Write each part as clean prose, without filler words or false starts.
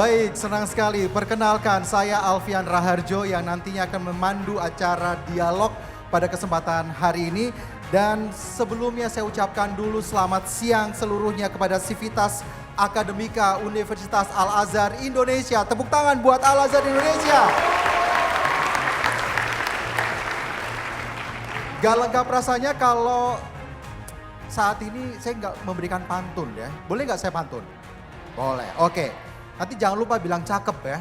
Baik, senang sekali. Perkenalkan, saya Alfian Raharjo yang nantinya akan memandu acara dialog pada kesempatan hari ini. Dan sebelumnya saya ucapkan dulu selamat siang seluruhnya kepada Sivitas Akademika Universitas Al-Azhar Indonesia. Tepuk tangan buat Al-Azhar Indonesia. Gak lengkap rasanya kalau saat ini saya nggak memberikan pantun ya. Boleh nggak saya pantun? Boleh, oke. Nanti jangan lupa bilang cakep ya.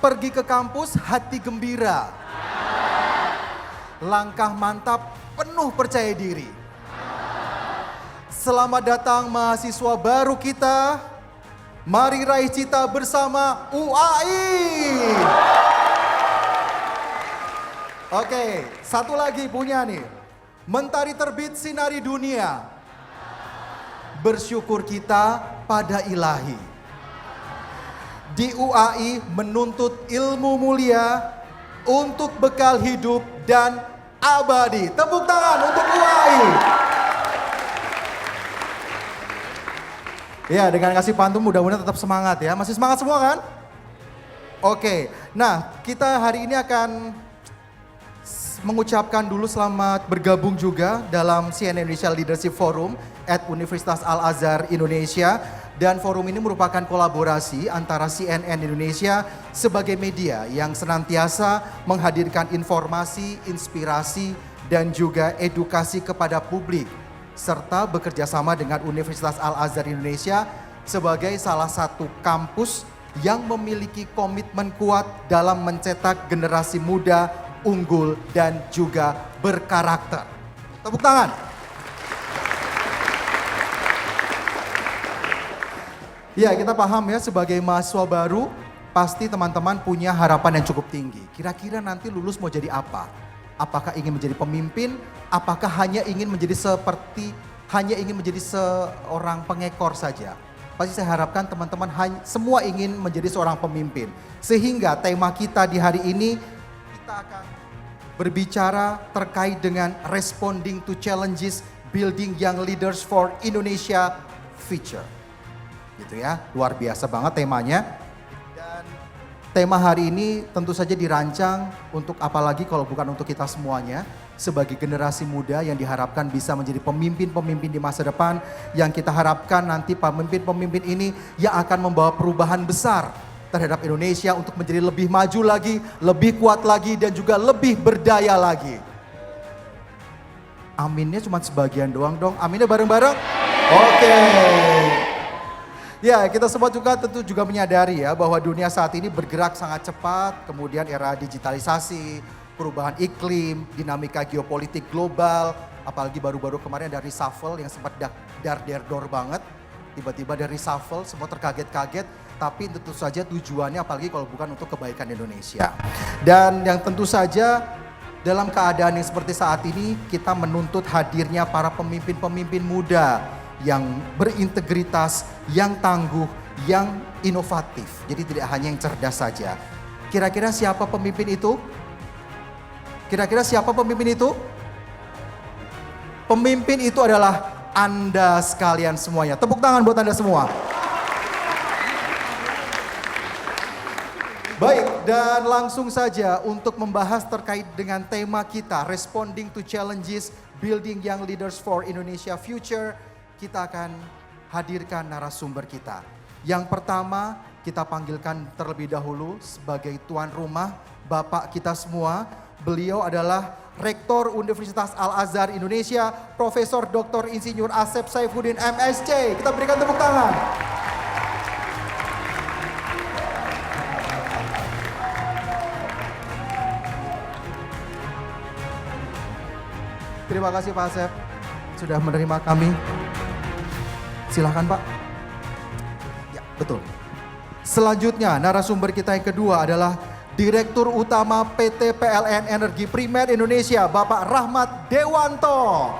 Pergi ke kampus hati gembira. Langkah mantap penuh percaya diri. Selamat datang mahasiswa baru kita. Mari raih cita bersama UAI. Oke, satu lagi punya nih. Mentari terbit sinari dunia. Bersyukur kita pada ilahi. Di UAI menuntut ilmu mulia untuk bekal hidup dan abadi. Tepuk tangan untuk UAI. Ya, dengan kasih pantun mudah-mudahan tetap semangat ya. Masih semangat semua kan? Oke, nah kita hari ini akan mengucapkan dulu selamat bergabung juga dalam CNN Indonesia Leadership Forum at Universitas Al-Azhar Indonesia. Dan forum ini merupakan kolaborasi antara CNN Indonesia sebagai media yang senantiasa menghadirkan informasi, inspirasi, dan juga edukasi kepada publik. Serta bekerja sama dengan Universitas Al-Azhar Indonesia sebagai salah satu kampus yang memiliki komitmen kuat dalam mencetak generasi muda unggul dan juga berkarakter. Tepuk tangan. Ya, kita paham ya sebagai mahasiswa baru pasti teman-teman punya harapan yang cukup tinggi. Kira-kira nanti lulus mau jadi apa? Apakah ingin menjadi pemimpin? Apakah hanya ingin menjadi seorang pengekor saja? Pasti saya harapkan teman-teman semua ingin menjadi seorang pemimpin. Sehingga tema kita di hari ini kita akan berbicara terkait dengan responding to challenges, building young leaders for Indonesia future. Gitu ya, luar biasa banget temanya. Dan tema hari ini tentu saja dirancang untuk apalagi kalau bukan untuk kita semuanya. Sebagai generasi muda yang diharapkan bisa menjadi pemimpin-pemimpin di masa depan. Yang kita harapkan nanti pemimpin-pemimpin ini yang akan membawa perubahan besar terhadap Indonesia untuk menjadi lebih maju lagi, lebih kuat lagi, dan juga lebih berdaya lagi. Aminnya cuma sebagian doang dong, aminnya bareng-bareng. Oke. Ya, kita semua juga tentu juga menyadari ya bahwa dunia saat ini bergerak sangat cepat, kemudian era digitalisasi, perubahan iklim, dinamika geopolitik global, apalagi baru-baru kemarin ada reshuffle yang sempat dar-der-dor banget, tiba-tiba ada reshuffle, semua terkaget-kaget, tapi tentu saja tujuannya apalagi kalau bukan untuk kebaikan Indonesia. Dan yang tentu saja dalam keadaan yang seperti saat ini kita menuntut hadirnya para pemimpin-pemimpin muda yang berintegritas, yang tangguh, yang inovatif. Jadi tidak hanya yang cerdas saja. Kira-kira siapa pemimpin itu? Kira-kira siapa pemimpin itu? Pemimpin itu adalah Anda sekalian semuanya. Tepuk tangan buat Anda semua. Baik, dan langsung saja untuk membahas terkait dengan tema kita, Responding to Challenges, Building Young Leaders for Indonesia Future. Kita akan hadirkan narasumber kita. Yang pertama kita panggilkan terlebih dahulu sebagai tuan rumah, Bapak kita semua. Beliau adalah Rektor Universitas Al-Azhar Indonesia, Profesor Dr. Insinyur Asep Saifuddin MSc. Kita berikan tepuk tangan. Terima kasih Pak Asep sudah menerima kami. Silahkan Pak. Ya, betul. Selanjutnya narasumber kita yang kedua adalah Direktur Utama PT PLN Energi Primer Indonesia, Bapak Rahmat Dewanto.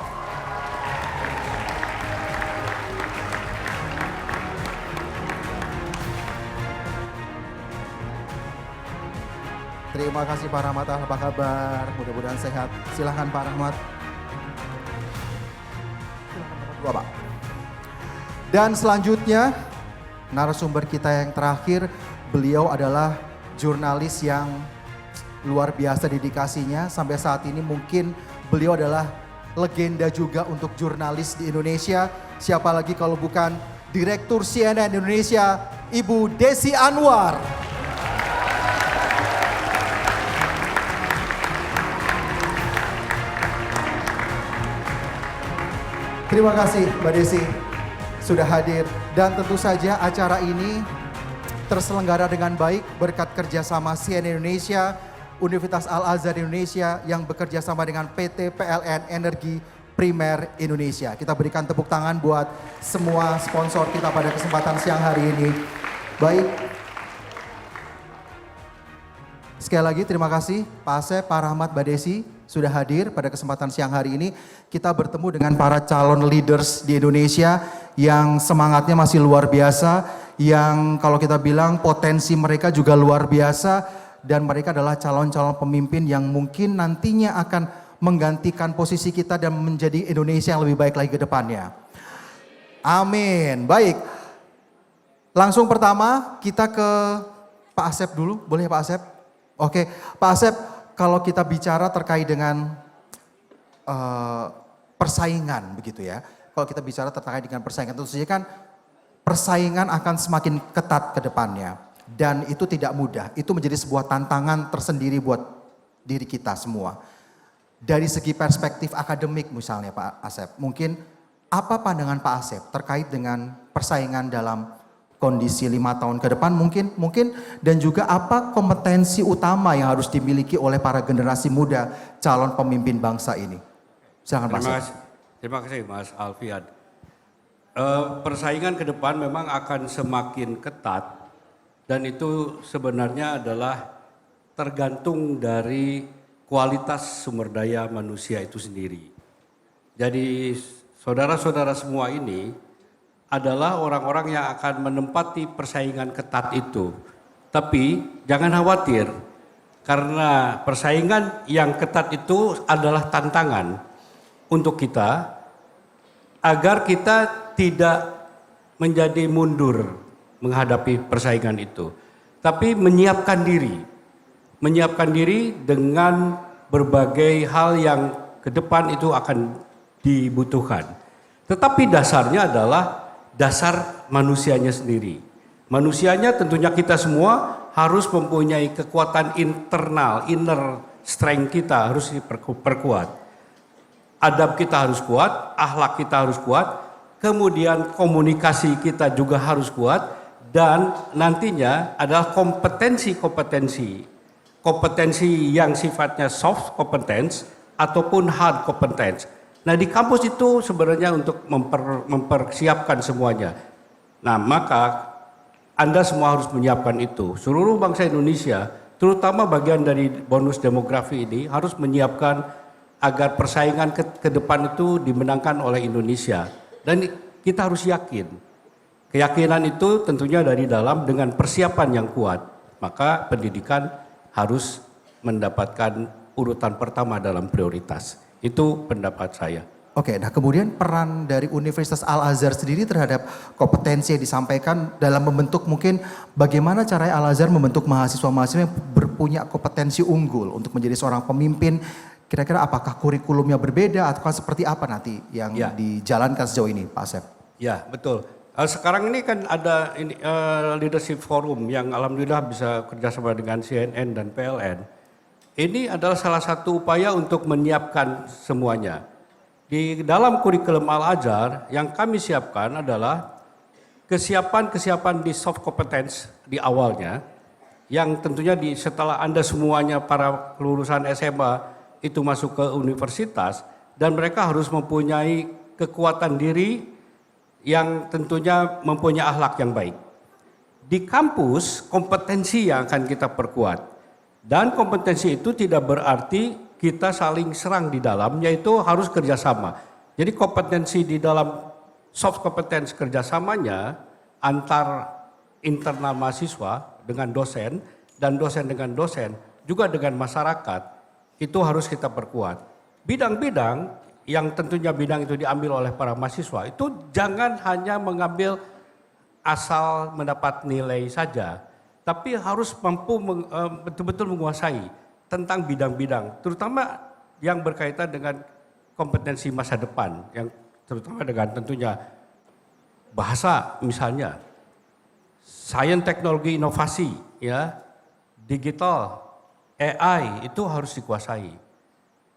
Terima kasih Pak Rahmat, apa kabar? Mudah-mudahan sehat. Silahkan Pak Rahmat. Silahkan nomor 2 Pak. Dan selanjutnya narasumber kita yang terakhir, beliau adalah jurnalis yang luar biasa dedikasinya. Sampai saat ini mungkin beliau adalah legenda juga untuk jurnalis di Indonesia. Siapa lagi kalau bukan Direktur CNN Indonesia, Ibu Desi Anwar. Terima kasih Mbak Desi sudah hadir, dan tentu saja acara ini terselenggara dengan baik berkat kerjasama CNN Indonesia, Universitas Al-Azhar Indonesia yang bekerja sama dengan PT PLN Energi Primer Indonesia. Kita berikan tepuk tangan buat semua sponsor kita pada kesempatan siang hari ini. Baik. Sekali lagi terima kasih Pak Asep, Pak Rahmat, Mbak Desi sudah hadir pada kesempatan siang hari ini. Kita bertemu dengan para calon leaders di Indonesia yang semangatnya masih luar biasa, yang kalau kita bilang potensi mereka juga luar biasa, dan mereka adalah calon-calon pemimpin yang mungkin nantinya akan menggantikan posisi kita dan menjadi Indonesia yang lebih baik lagi ke depannya. Amin. Baik. Langsung pertama kita ke Pak Asep dulu, boleh Pak Asep? Oke, Pak Asep, kalau kita bicara terkait dengan persaingan begitu ya. Kalau kita bicara terkait dengan persaingan, tentu saja kan persaingan akan semakin ketat ke depannya. Dan itu tidak mudah, itu menjadi sebuah tantangan tersendiri buat diri kita semua. Dari segi perspektif akademik misalnya Pak Asep, mungkin apa pandangan Pak Asep terkait dengan persaingan dalam kondisi 5 tahun ke depan mungkin, dan juga apa kompetensi utama yang harus dimiliki oleh para generasi muda calon pemimpin bangsa ini? Silakan Pak Asep. Terima kasih Mas Alfian. Persaingan ke depan memang akan semakin ketat, dan itu sebenarnya adalah tergantung dari kualitas sumber daya manusia itu sendiri. Jadi saudara-saudara semua ini adalah orang-orang yang akan menempati persaingan ketat itu. Tapi jangan khawatir, karena persaingan yang ketat itu adalah tantangan untuk kita agar kita tidak menjadi mundur menghadapi persaingan itu. Tapi menyiapkan diri dengan berbagai hal yang ke depan itu akan dibutuhkan. Tetapi dasarnya adalah dasar manusianya sendiri. Manusianya tentunya kita semua harus mempunyai kekuatan internal, inner strength kita harus diperkuat. Adab kita harus kuat, akhlak kita harus kuat, kemudian komunikasi kita juga harus kuat, dan nantinya adalah kompetensi yang sifatnya soft competence ataupun hard competence. Nah di kampus itu sebenarnya untuk mempersiapkan semuanya. Nah maka Anda semua harus menyiapkan itu. Seluruh bangsa Indonesia, terutama bagian dari bonus demografi ini harus menyiapkan agar persaingan ke depan itu dimenangkan oleh Indonesia. Dan kita harus yakin. Keyakinan itu tentunya dari dalam dengan persiapan yang kuat. Maka pendidikan harus mendapatkan urutan pertama dalam prioritas. Itu pendapat saya. Oke, nah kemudian peran dari Universitas Al-Azhar sendiri terhadap kompetensi yang disampaikan dalam membentuk mungkin bagaimana caranya Al-Azhar membentuk mahasiswa-mahasiswa yang berpunya kompetensi unggul untuk menjadi seorang pemimpin. Kira-kira apakah kurikulumnya berbeda atau seperti apa nanti yang dijalankan sejauh ini Pak Asep? Ya betul. Sekarang ini kan ada leadership forum yang alhamdulillah bisa kerjasama dengan CNN dan PLN. Ini adalah salah satu upaya untuk menyiapkan semuanya. Di dalam kurikulum Al-Azhar yang kami siapkan adalah kesiapan di soft competence di awalnya, yang tentunya setelah Anda semuanya para lulusan SMA itu masuk ke universitas, dan mereka harus mempunyai kekuatan diri yang tentunya mempunyai akhlak yang baik. Di kampus kompetensi yang akan kita perkuat, dan kompetensi itu tidak berarti kita saling serang di dalam, yaitu harus kerjasama. Jadi kompetensi di dalam soft competence kerjasamanya antar internal mahasiswa dengan dosen, dan dosen dengan dosen, juga dengan masyarakat, itu harus kita perkuat. Bidang-bidang yang tentunya bidang itu diambil oleh para mahasiswa, itu jangan hanya mengambil asal mendapat nilai saja, tapi harus mampu betul-betul menguasai tentang bidang-bidang, terutama yang berkaitan dengan kompetensi masa depan, yang terutama dengan tentunya bahasa misalnya, sains, teknologi, inovasi, ya, digital, AI itu harus dikuasai.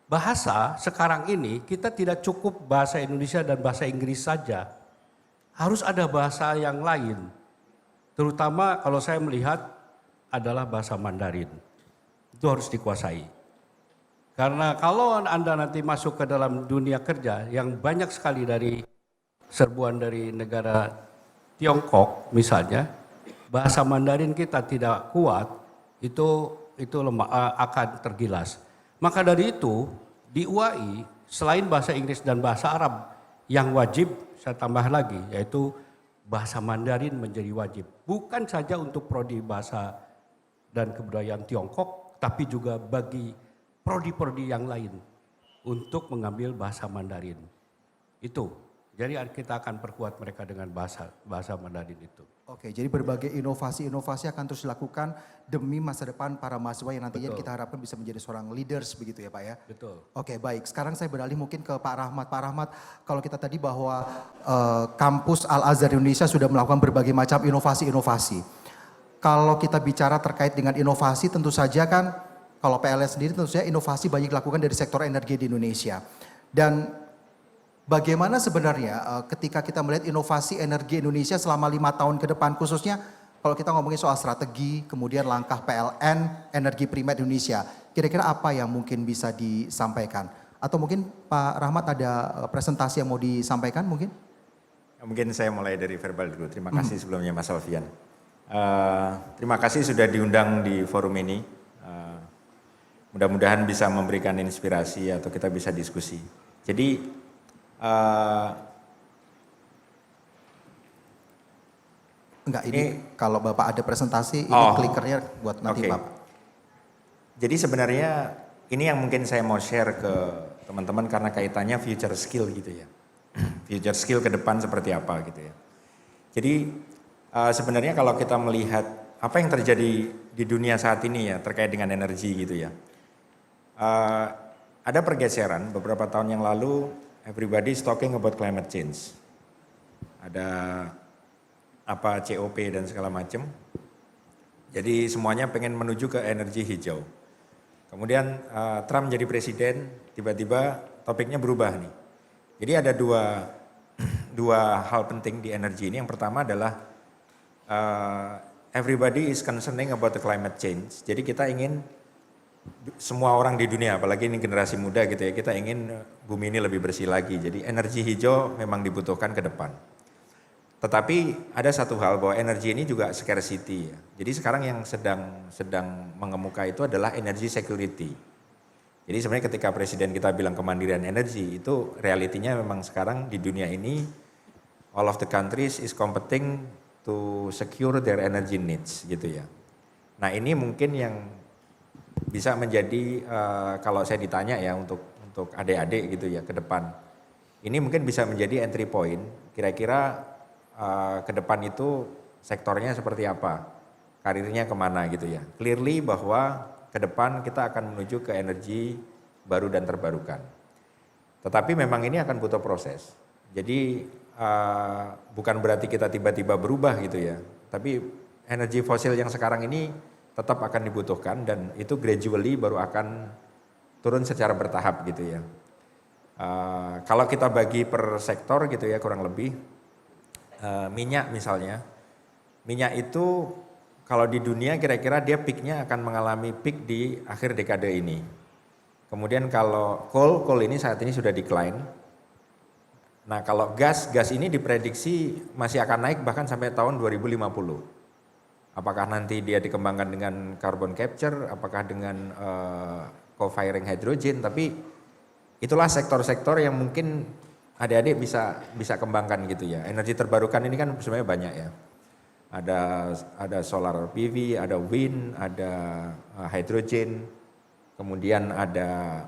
Bahasa sekarang ini kita tidak cukup bahasa Indonesia dan bahasa Inggris saja, harus ada bahasa yang lain. Terutama kalau saya melihat adalah bahasa Mandarin, itu harus dikuasai. Karena kalau Anda nanti masuk ke dalam dunia kerja yang banyak sekali dari serbuan dari negara Tiongkok misalnya, bahasa Mandarin kita tidak kuat, itu lemah, akan tergilas. Maka dari itu di UAI selain bahasa Inggris dan bahasa Arab yang wajib, saya tambah lagi yaitu bahasa Mandarin menjadi wajib. Bukan saja untuk prodi bahasa dan kebudayaan Tiongkok, tapi juga bagi prodi-prodi yang lain untuk mengambil bahasa Mandarin. Itu. Jadi kita akan perkuat mereka dengan bahasa Mandarin itu. Oke, jadi berbagai inovasi-inovasi akan terus dilakukan demi masa depan para mahasiswa yang nantinya kita harapkan bisa menjadi seorang leaders begitu ya Pak ya? Betul. Oke, baik. Sekarang saya beralih mungkin ke Pak Rahmat. Pak Rahmat, kalau kita tadi bahwa kampus Al-Azhar Indonesia sudah melakukan berbagai macam inovasi-inovasi. Kalau kita bicara terkait dengan inovasi tentu saja kan kalau PLN sendiri tentu saja inovasi banyak dilakukan dari sektor energi di Indonesia. Dan bagaimana sebenarnya ketika kita melihat inovasi energi Indonesia selama 5 tahun ke depan khususnya kalau kita ngomongin soal strategi, kemudian langkah PLN, energi primer Indonesia, kira-kira apa yang mungkin bisa disampaikan? Atau mungkin Pak Rahmat ada presentasi yang mau disampaikan mungkin? Mungkin saya mulai dari verbal dulu. Terima kasih sebelumnya Mas Alfian. Terima kasih sudah diundang di forum ini. Mudah-mudahan bisa memberikan inspirasi atau kita bisa diskusi. Jadi enggak, ini kalau Bapak ada presentasi, ini klikernya buat nanti Bapak. Jadi sebenarnya ini yang mungkin saya mau share ke teman-teman karena kaitannya future skill gitu ya. Future skill ke depan seperti apa gitu ya. Jadi sebenarnya kalau kita melihat apa yang terjadi di dunia saat ini ya terkait dengan energi gitu ya. Ada pergeseran beberapa tahun yang lalu, everybody is talking about climate change. Ada apa COP dan segala macam. Jadi semuanya pengen menuju ke energi hijau. Kemudian Trump jadi presiden, tiba-tiba topiknya berubah nih. Jadi ada dua hal penting di energi ini. Yang pertama adalah everybody is concerning about the climate change. Jadi kita ingin semua orang di dunia, apalagi ini generasi muda gitu ya, kita ingin bumi ini lebih bersih lagi. Jadi energi hijau memang dibutuhkan ke depan. Tetapi ada satu hal bahwa energi ini juga scarcity ya. Jadi sekarang yang sedang mengemuka itu adalah energy security. Jadi sebenarnya ketika presiden kita bilang kemandirian energi, itu realitinya memang sekarang di dunia ini all of the countries is competing to secure their energy needs gitu ya. Nah ini mungkin yang bisa menjadi kalau saya ditanya ya untuk adik-adik gitu ya ke depan. Ini mungkin bisa menjadi entry point kira-kira ke depan itu sektornya seperti apa, karirnya kemana gitu ya. Clearly bahwa ke depan kita akan menuju ke energi baru dan terbarukan. Tetapi memang ini akan butuh proses. Jadi bukan berarti kita tiba-tiba berubah gitu ya. Tapi energi fosil yang sekarang ini tetap akan dibutuhkan dan itu gradually baru akan turun secara bertahap gitu ya. Kalau kita bagi per sektor gitu ya kurang lebih, minyak misalnya, minyak itu kalau di dunia kira-kira dia peaknya akan mengalami peak di akhir dekade ini. Kemudian kalau coal ini saat ini sudah decline. Nah kalau gas ini diprediksi masih akan naik bahkan sampai tahun 2050. Apakah nanti dia dikembangkan dengan carbon capture, apakah dengan co-firing hydrogen, tapi itulah sektor-sektor yang mungkin adik-adik bisa kembangkan gitu ya. Energi terbarukan ini kan sebenarnya banyak ya. Ada solar PV, ada wind, ada hydrogen, kemudian ada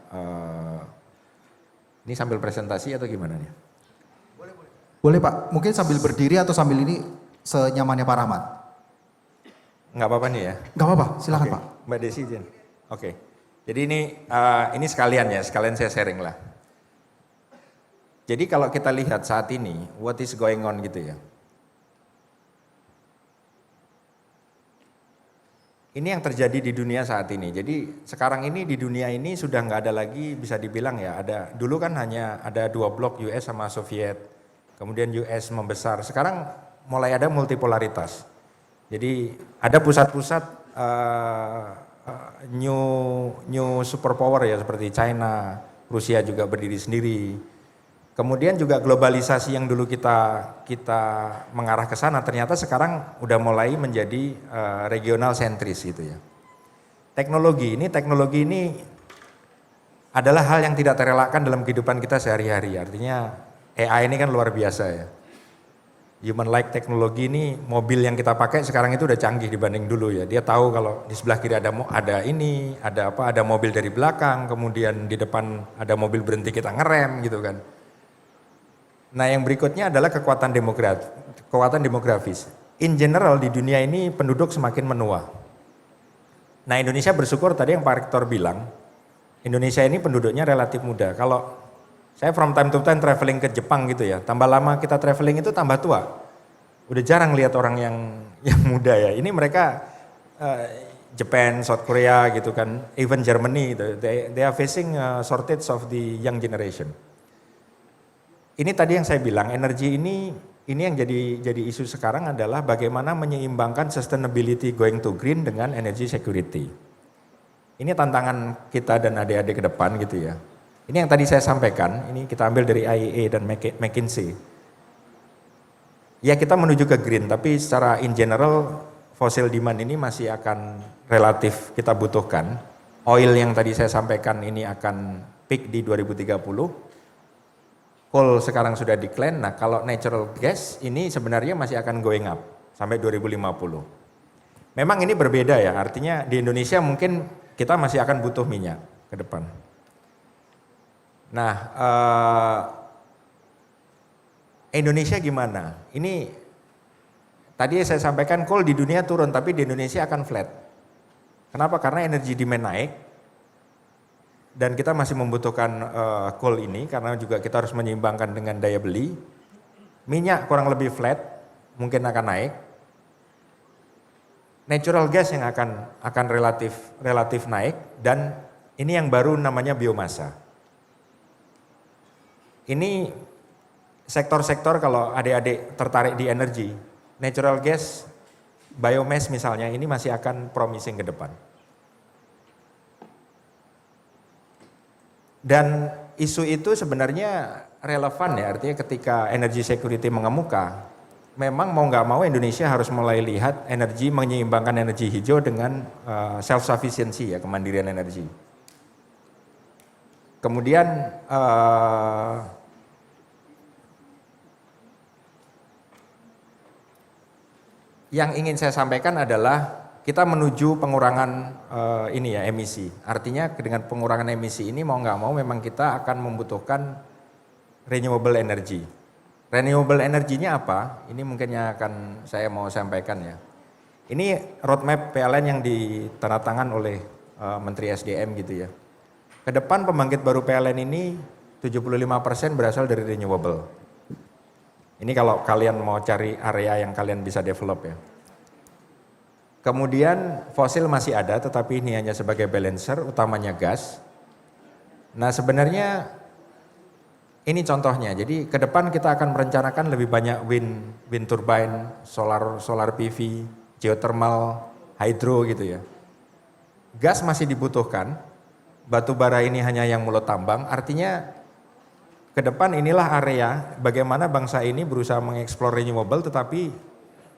ini sambil presentasi atau gimana nih? Boleh Pak, mungkin sambil berdiri atau sambil ini senyamannya Pak Rahmat. Nggak apa-apa nih ya? Nggak apa-apa, silakan Oke. Pak. Mbak Desi izin. Oke. Jadi ini sekalian ya, sekalian saya sharing lah. Jadi kalau kita lihat saat ini, what is going on gitu ya. Ini yang terjadi di dunia saat ini. Jadi sekarang ini di dunia ini sudah nggak ada lagi, bisa dibilang ya, dulu kan hanya ada dua blok, US sama Soviet. Kemudian US membesar. Sekarang mulai ada multipolaritas. Jadi ada pusat-pusat new superpower ya, seperti China, Rusia juga berdiri sendiri. Kemudian juga globalisasi yang dulu kita mengarah ke sana, ternyata sekarang udah mulai menjadi regional sentris gitu ya. Teknologi ini adalah hal yang tidak terelakkan dalam kehidupan kita sehari-hari. Artinya AI ini kan luar biasa ya. Human like teknologi ini, mobil yang kita pakai sekarang itu udah canggih dibanding dulu ya. Dia tahu kalau di sebelah kiri ada mobil dari belakang, kemudian di depan ada mobil berhenti kita ngerem gitu kan. Nah yang berikutnya adalah kekuatan demografis. In general di dunia ini penduduk semakin menua. Nah Indonesia bersyukur tadi yang Pak Rektor bilang, Indonesia ini penduduknya relatif muda. Kalau saya from time to time traveling ke Jepang gitu ya, tambah lama kita traveling itu tambah tua. Udah jarang lihat orang yang muda ya. Ini mereka Japan, South Korea gitu kan, even Germany gitu. They are facing a shortage of the young generation. Ini tadi yang saya bilang, energi ini yang jadi isu sekarang adalah bagaimana menyeimbangkan sustainability going to green dengan energy security. Ini tantangan kita dan adik-adik ke depan gitu ya. Ini yang tadi saya sampaikan, ini kita ambil dari IEA dan McKinsey. Ya kita menuju ke green, tapi secara in general fossil demand ini masih akan relatif kita butuhkan. Oil yang tadi saya sampaikan ini akan peak di 2030. Coal sekarang sudah decline, nah kalau natural gas ini sebenarnya masih akan going up sampai 2050. Memang ini berbeda ya, artinya di Indonesia mungkin kita masih akan butuh minyak ke depan. Nah, Indonesia gimana? Ini tadi saya sampaikan coal di dunia turun, tapi di Indonesia akan flat. Kenapa? Karena energi demand naik. Dan kita masih membutuhkan coal ini karena juga kita harus menyeimbangkan dengan daya beli. Minyak kurang lebih flat, mungkin akan naik. Natural gas yang akan relatif naik dan ini yang baru namanya biomasa. Ini sektor-sektor kalau adik-adik tertarik di energi, natural gas, biomass misalnya ini masih akan promising ke depan. Dan isu itu sebenarnya relevan ya, artinya ketika energy security mengemuka, memang mau nggak mau Indonesia harus mulai lihat energi, menyeimbangkan energi hijau dengan self-sufficiency ya, kemandirian energi. Kemudian yang ingin saya sampaikan adalah kita menuju pengurangan emisi. Artinya dengan pengurangan emisi ini mau nggak mau memang kita akan membutuhkan renewable energy. Renewable energinya apa? Ini mungkin yang akan saya mau sampaikan ya. Ini roadmap PLN yang ditandatangan oleh Menteri SDM gitu ya. Ke depan pembangkit baru PLN ini 75% berasal dari renewable. Ini kalau kalian mau cari area yang kalian bisa develop ya. Kemudian fosil masih ada, tetapi ini hanya sebagai balancer, utamanya gas. Nah sebenarnya ini contohnya. Jadi ke depan kita akan merencanakan lebih banyak wind turbine, solar PV, geothermal, hydro gitu ya. Gas masih dibutuhkan, batu bara ini hanya yang mulut tambang. Artinya ke depan inilah area bagaimana bangsa ini berusaha mengeksplor renewable, tetapi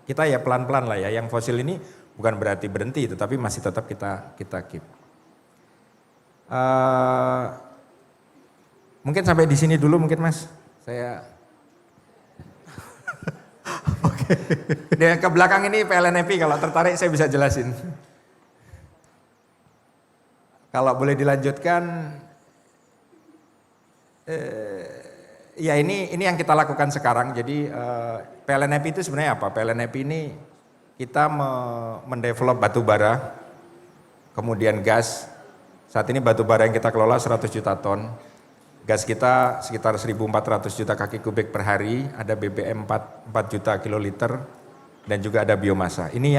kita ya pelan-pelan lah ya. Yang fosil ini bukan berarti berhenti, tetapi masih tetap kita keep. Mungkin sampai di sini dulu mungkin Mas. Saya Oke. Dia ke belakang ini PLN-EPI, kalau tertarik saya bisa jelasin. Kalau boleh dilanjutkan, Ya ini yang kita lakukan sekarang. Jadi PLN EPI itu sebenarnya apa? PLN EPI ini kita mendevelop batu bara, kemudian gas. Saat ini batu bara yang kita kelola 100 juta ton. Gas kita sekitar 1.400 juta kaki kubik per hari, ada BBM 4 juta kiloliter, dan juga ada biomasa. Ini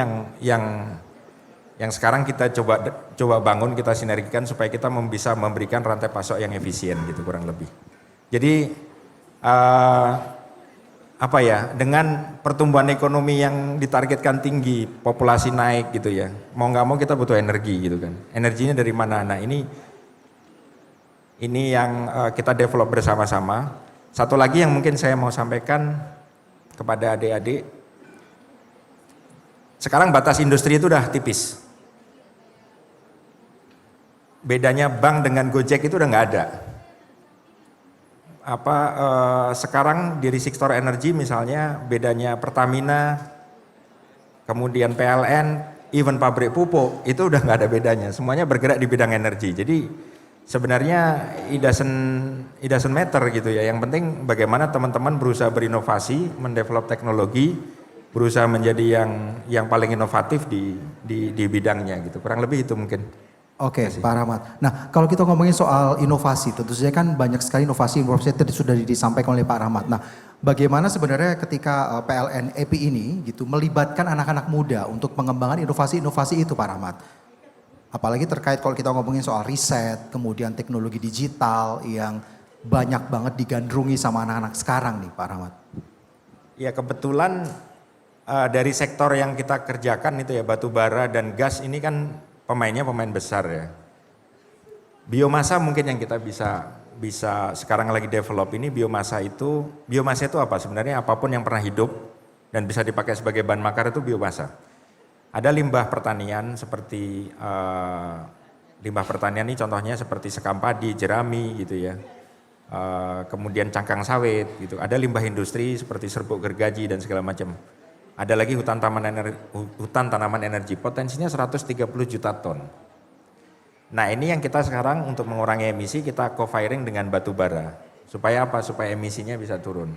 yang sekarang kita coba bangun, kita sinergikan supaya kita bisa memberikan rantai pasok yang efisien gitu kurang lebih. Jadi dengan pertumbuhan ekonomi yang ditargetkan tinggi, populasi naik gitu ya, mau nggak mau kita butuh energi gitu kan. Energinya dari mana? Nah ini yang kita develop bersama-sama. Satu lagi yang mungkin saya mau sampaikan kepada adik-adik, sekarang batas industri itu udah tipis. Bedanya bank dengan Gojek itu udah nggak ada. Sekarang di sektor energi misalnya bedanya Pertamina, kemudian PLN, even pabrik pupuk itu udah nggak ada bedanya. Semuanya bergerak di bidang energi. Jadi sebenarnya it doesn't matter gitu ya. Yang penting bagaimana teman-teman berusaha berinovasi, mendevelop teknologi, berusaha menjadi yang paling inovatif di bidangnya gitu. Kurang lebih itu mungkin. Oke, Pak Rahmat. Nah, kalau kita ngomongin soal inovasi, tentu saja kan banyak sekali inovasi tadi sudah disampaikan oleh Pak Rahmat. Nah, bagaimana sebenarnya ketika PLN EPI ini gitu melibatkan anak-anak muda untuk mengembangkan inovasi-inovasi itu, Pak Rahmat? Apalagi terkait kalau kita ngomongin soal riset, kemudian teknologi digital yang banyak banget digandrungi sama anak-anak sekarang nih, Pak Rahmat. Ya kebetulan dari sektor yang kita kerjakan itu ya batu bara dan gas ini kan pemainnya pemain besar ya. Biomasa mungkin yang kita bisa sekarang lagi develop ini biomasa itu apa? Sebenarnya apapun yang pernah hidup dan bisa dipakai sebagai bahan bakar itu biomasa. Ada limbah pertanian seperti limbah pertanian ini contohnya seperti sekam padi, jerami gitu ya. Kemudian cangkang sawit gitu. Ada limbah industri seperti serbuk gergaji dan segala macam. Ada lagi hutan tanaman energi, potensinya 130 juta ton. Nah ini yang kita sekarang untuk mengurangi emisi kita co-firing dengan batu bara. Supaya apa? Supaya emisinya bisa turun.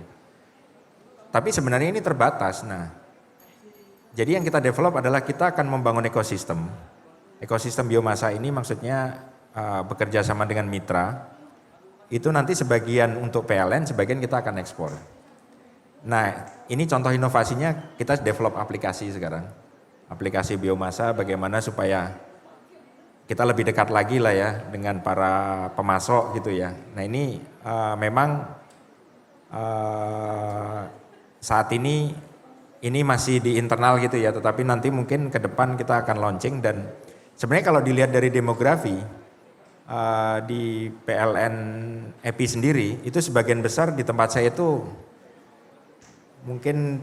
Tapi sebenarnya ini terbatas. Nah, jadi yang kita develop adalah kita akan membangun ekosistem. Ekosistem biomasa ini maksudnya bekerja sama dengan mitra. Itu nanti sebagian untuk PLN, sebagian kita akan ekspor. Nah, ini contoh inovasinya kita develop aplikasi sekarang. Aplikasi biomasa bagaimana supaya kita lebih dekat lagi lah ya dengan para pemasok gitu ya. Nah ini memang saat ini masih di internal gitu ya, tetapi nanti mungkin ke depan kita akan launching dan sebenarnya kalau dilihat dari demografi di PLN EPI sendiri itu sebagian besar di tempat saya itu mungkin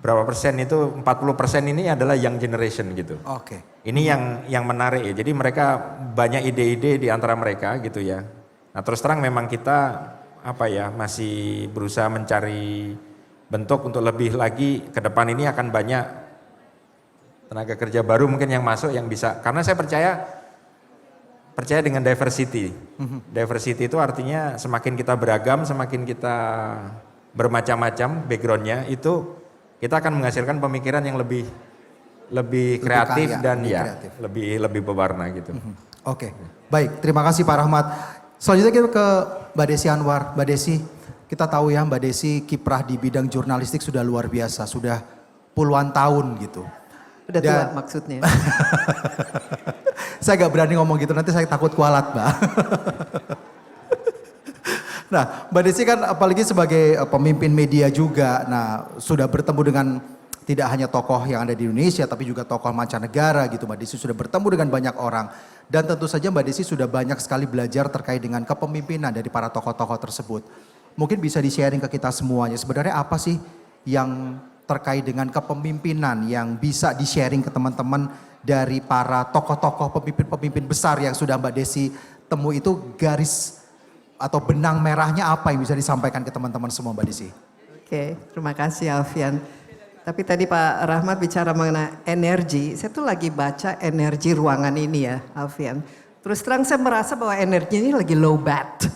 berapa persen itu 40% ini adalah young generation gitu. Oke. Ini yang menarik ya. Jadi mereka banyak ide-ide di antara mereka gitu ya. Nah terus terang memang kita masih berusaha mencari bentuk untuk lebih lagi ke depan ini akan banyak tenaga kerja baru mungkin yang masuk yang bisa. Karena saya percaya dengan diversity. Diversity itu artinya semakin kita beragam, semakin kita bermacam-macam backgroundnya itu kita akan menghasilkan pemikiran yang lebih kreatif kaya, dan lebih berwarna gitu. Oke. Baik, terima kasih Pak Rahmat. Selanjutnya kita ke Mbak Desi Anwar. Mbak Desi, kita tahu ya Mbak Desi kiprah di bidang jurnalistik sudah luar biasa, sudah puluhan tahun gitu. Udah tua maksudnya. Saya gak berani ngomong gitu, nanti saya takut kualat Mbak. Nah, Mbak Desi kan apalagi sebagai pemimpin media juga, nah sudah bertemu dengan tidak hanya tokoh yang ada di Indonesia, tapi juga tokoh mancanegara gitu. Mbak Desi sudah bertemu dengan banyak orang. Dan tentu saja Mbak Desi sudah banyak sekali belajar terkait dengan kepemimpinan dari para tokoh-tokoh tersebut. Mungkin bisa di-sharing ke kita semuanya, sebenarnya apa sih yang terkait dengan kepemimpinan yang bisa di-sharing ke teman-teman dari para tokoh-tokoh pemimpin-pemimpin besar yang sudah Mbak Desi temui itu garis atau benang merahnya apa yang bisa disampaikan ke teman-teman semua Mbak Desi? Oke, terima kasih Alfian. Tapi tadi Pak Rahmat bicara mengenai energi, saya tuh lagi baca energi ruangan ini ya Alfian. Terus terang saya merasa bahwa energi ini lagi low bat.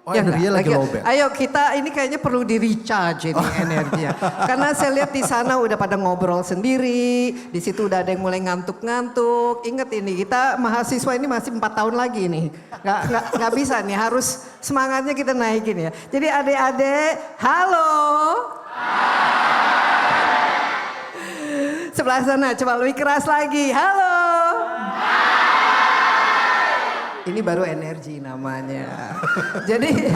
Oh, Ya energinya enggak? lagi lowbat. Ayo kita ini kayaknya perlu di recharge ini energinya. Karena saya lihat di sana udah pada ngobrol sendiri, di situ udah ada yang mulai ngantuk-ngantuk. Ingat ini kita mahasiswa ini masih 4 tahun lagi nih. Nggak bisa nih, harus semangatnya kita naikin ya. Jadi adik-adik, halo. Sebelah sana coba lebih keras lagi. Halo. Ini baru energi namanya. Jadi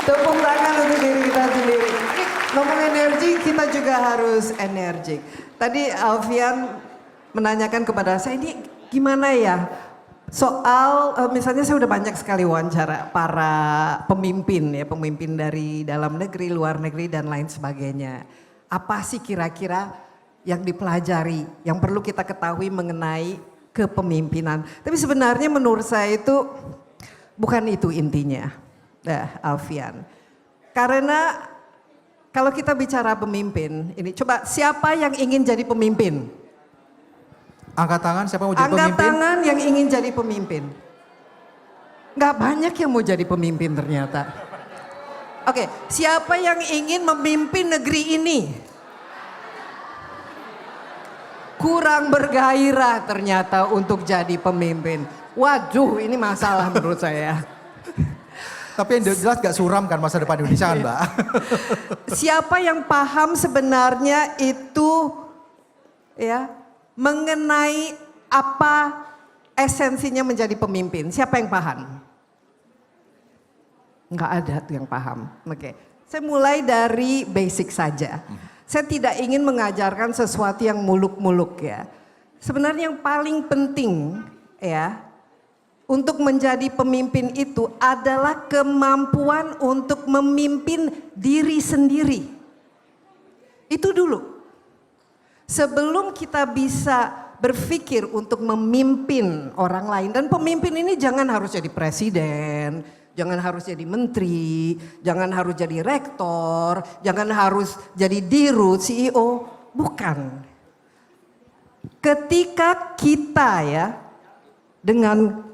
tepuk tangan untuk diri kita sendiri. Ngomong energi, kita juga harus energik. Tadi Alfian menanyakan kepada saya, ini gimana ya? Soal misalnya saya udah banyak sekali wawancara para pemimpin ya, pemimpin dari dalam negeri, luar negeri dan lain sebagainya. Apa sih kira-kira yang dipelajari, yang perlu kita ketahui mengenai kepemimpinan? Tapi sebenarnya menurut saya itu bukan itu intinya, Alfian. Karena kalau kita bicara pemimpin, ini coba siapa yang ingin jadi pemimpin? Angkat tangan siapa mau jadi Angkat pemimpin? tangan yang ingin jadi pemimpin. Nggak banyak yang mau jadi pemimpin ternyata. Oke, siapa yang ingin memimpin negeri ini? Kurang bergairah ternyata untuk jadi pemimpin. Waduh, ini masalah menurut saya. Tapi yang jelas gak suram kan masa depan Indonesia kan Mbak? Siapa yang paham sebenarnya itu ya mengenai apa esensinya menjadi pemimpin? Siapa yang paham? Enggak ada tuh yang paham. Oke, saya mulai dari basic saja. Saya tidak ingin mengajarkan sesuatu yang muluk-muluk ya. Sebenarnya yang paling penting ya untuk menjadi pemimpin itu adalah kemampuan untuk memimpin diri sendiri. Itu dulu. Sebelum kita bisa berpikir untuk memimpin orang lain, dan pemimpin ini jangan harus jadi presiden, jangan harus jadi menteri, jangan harus jadi rektor, jangan harus jadi dirut, CEO, bukan. Ketika kita ya dengan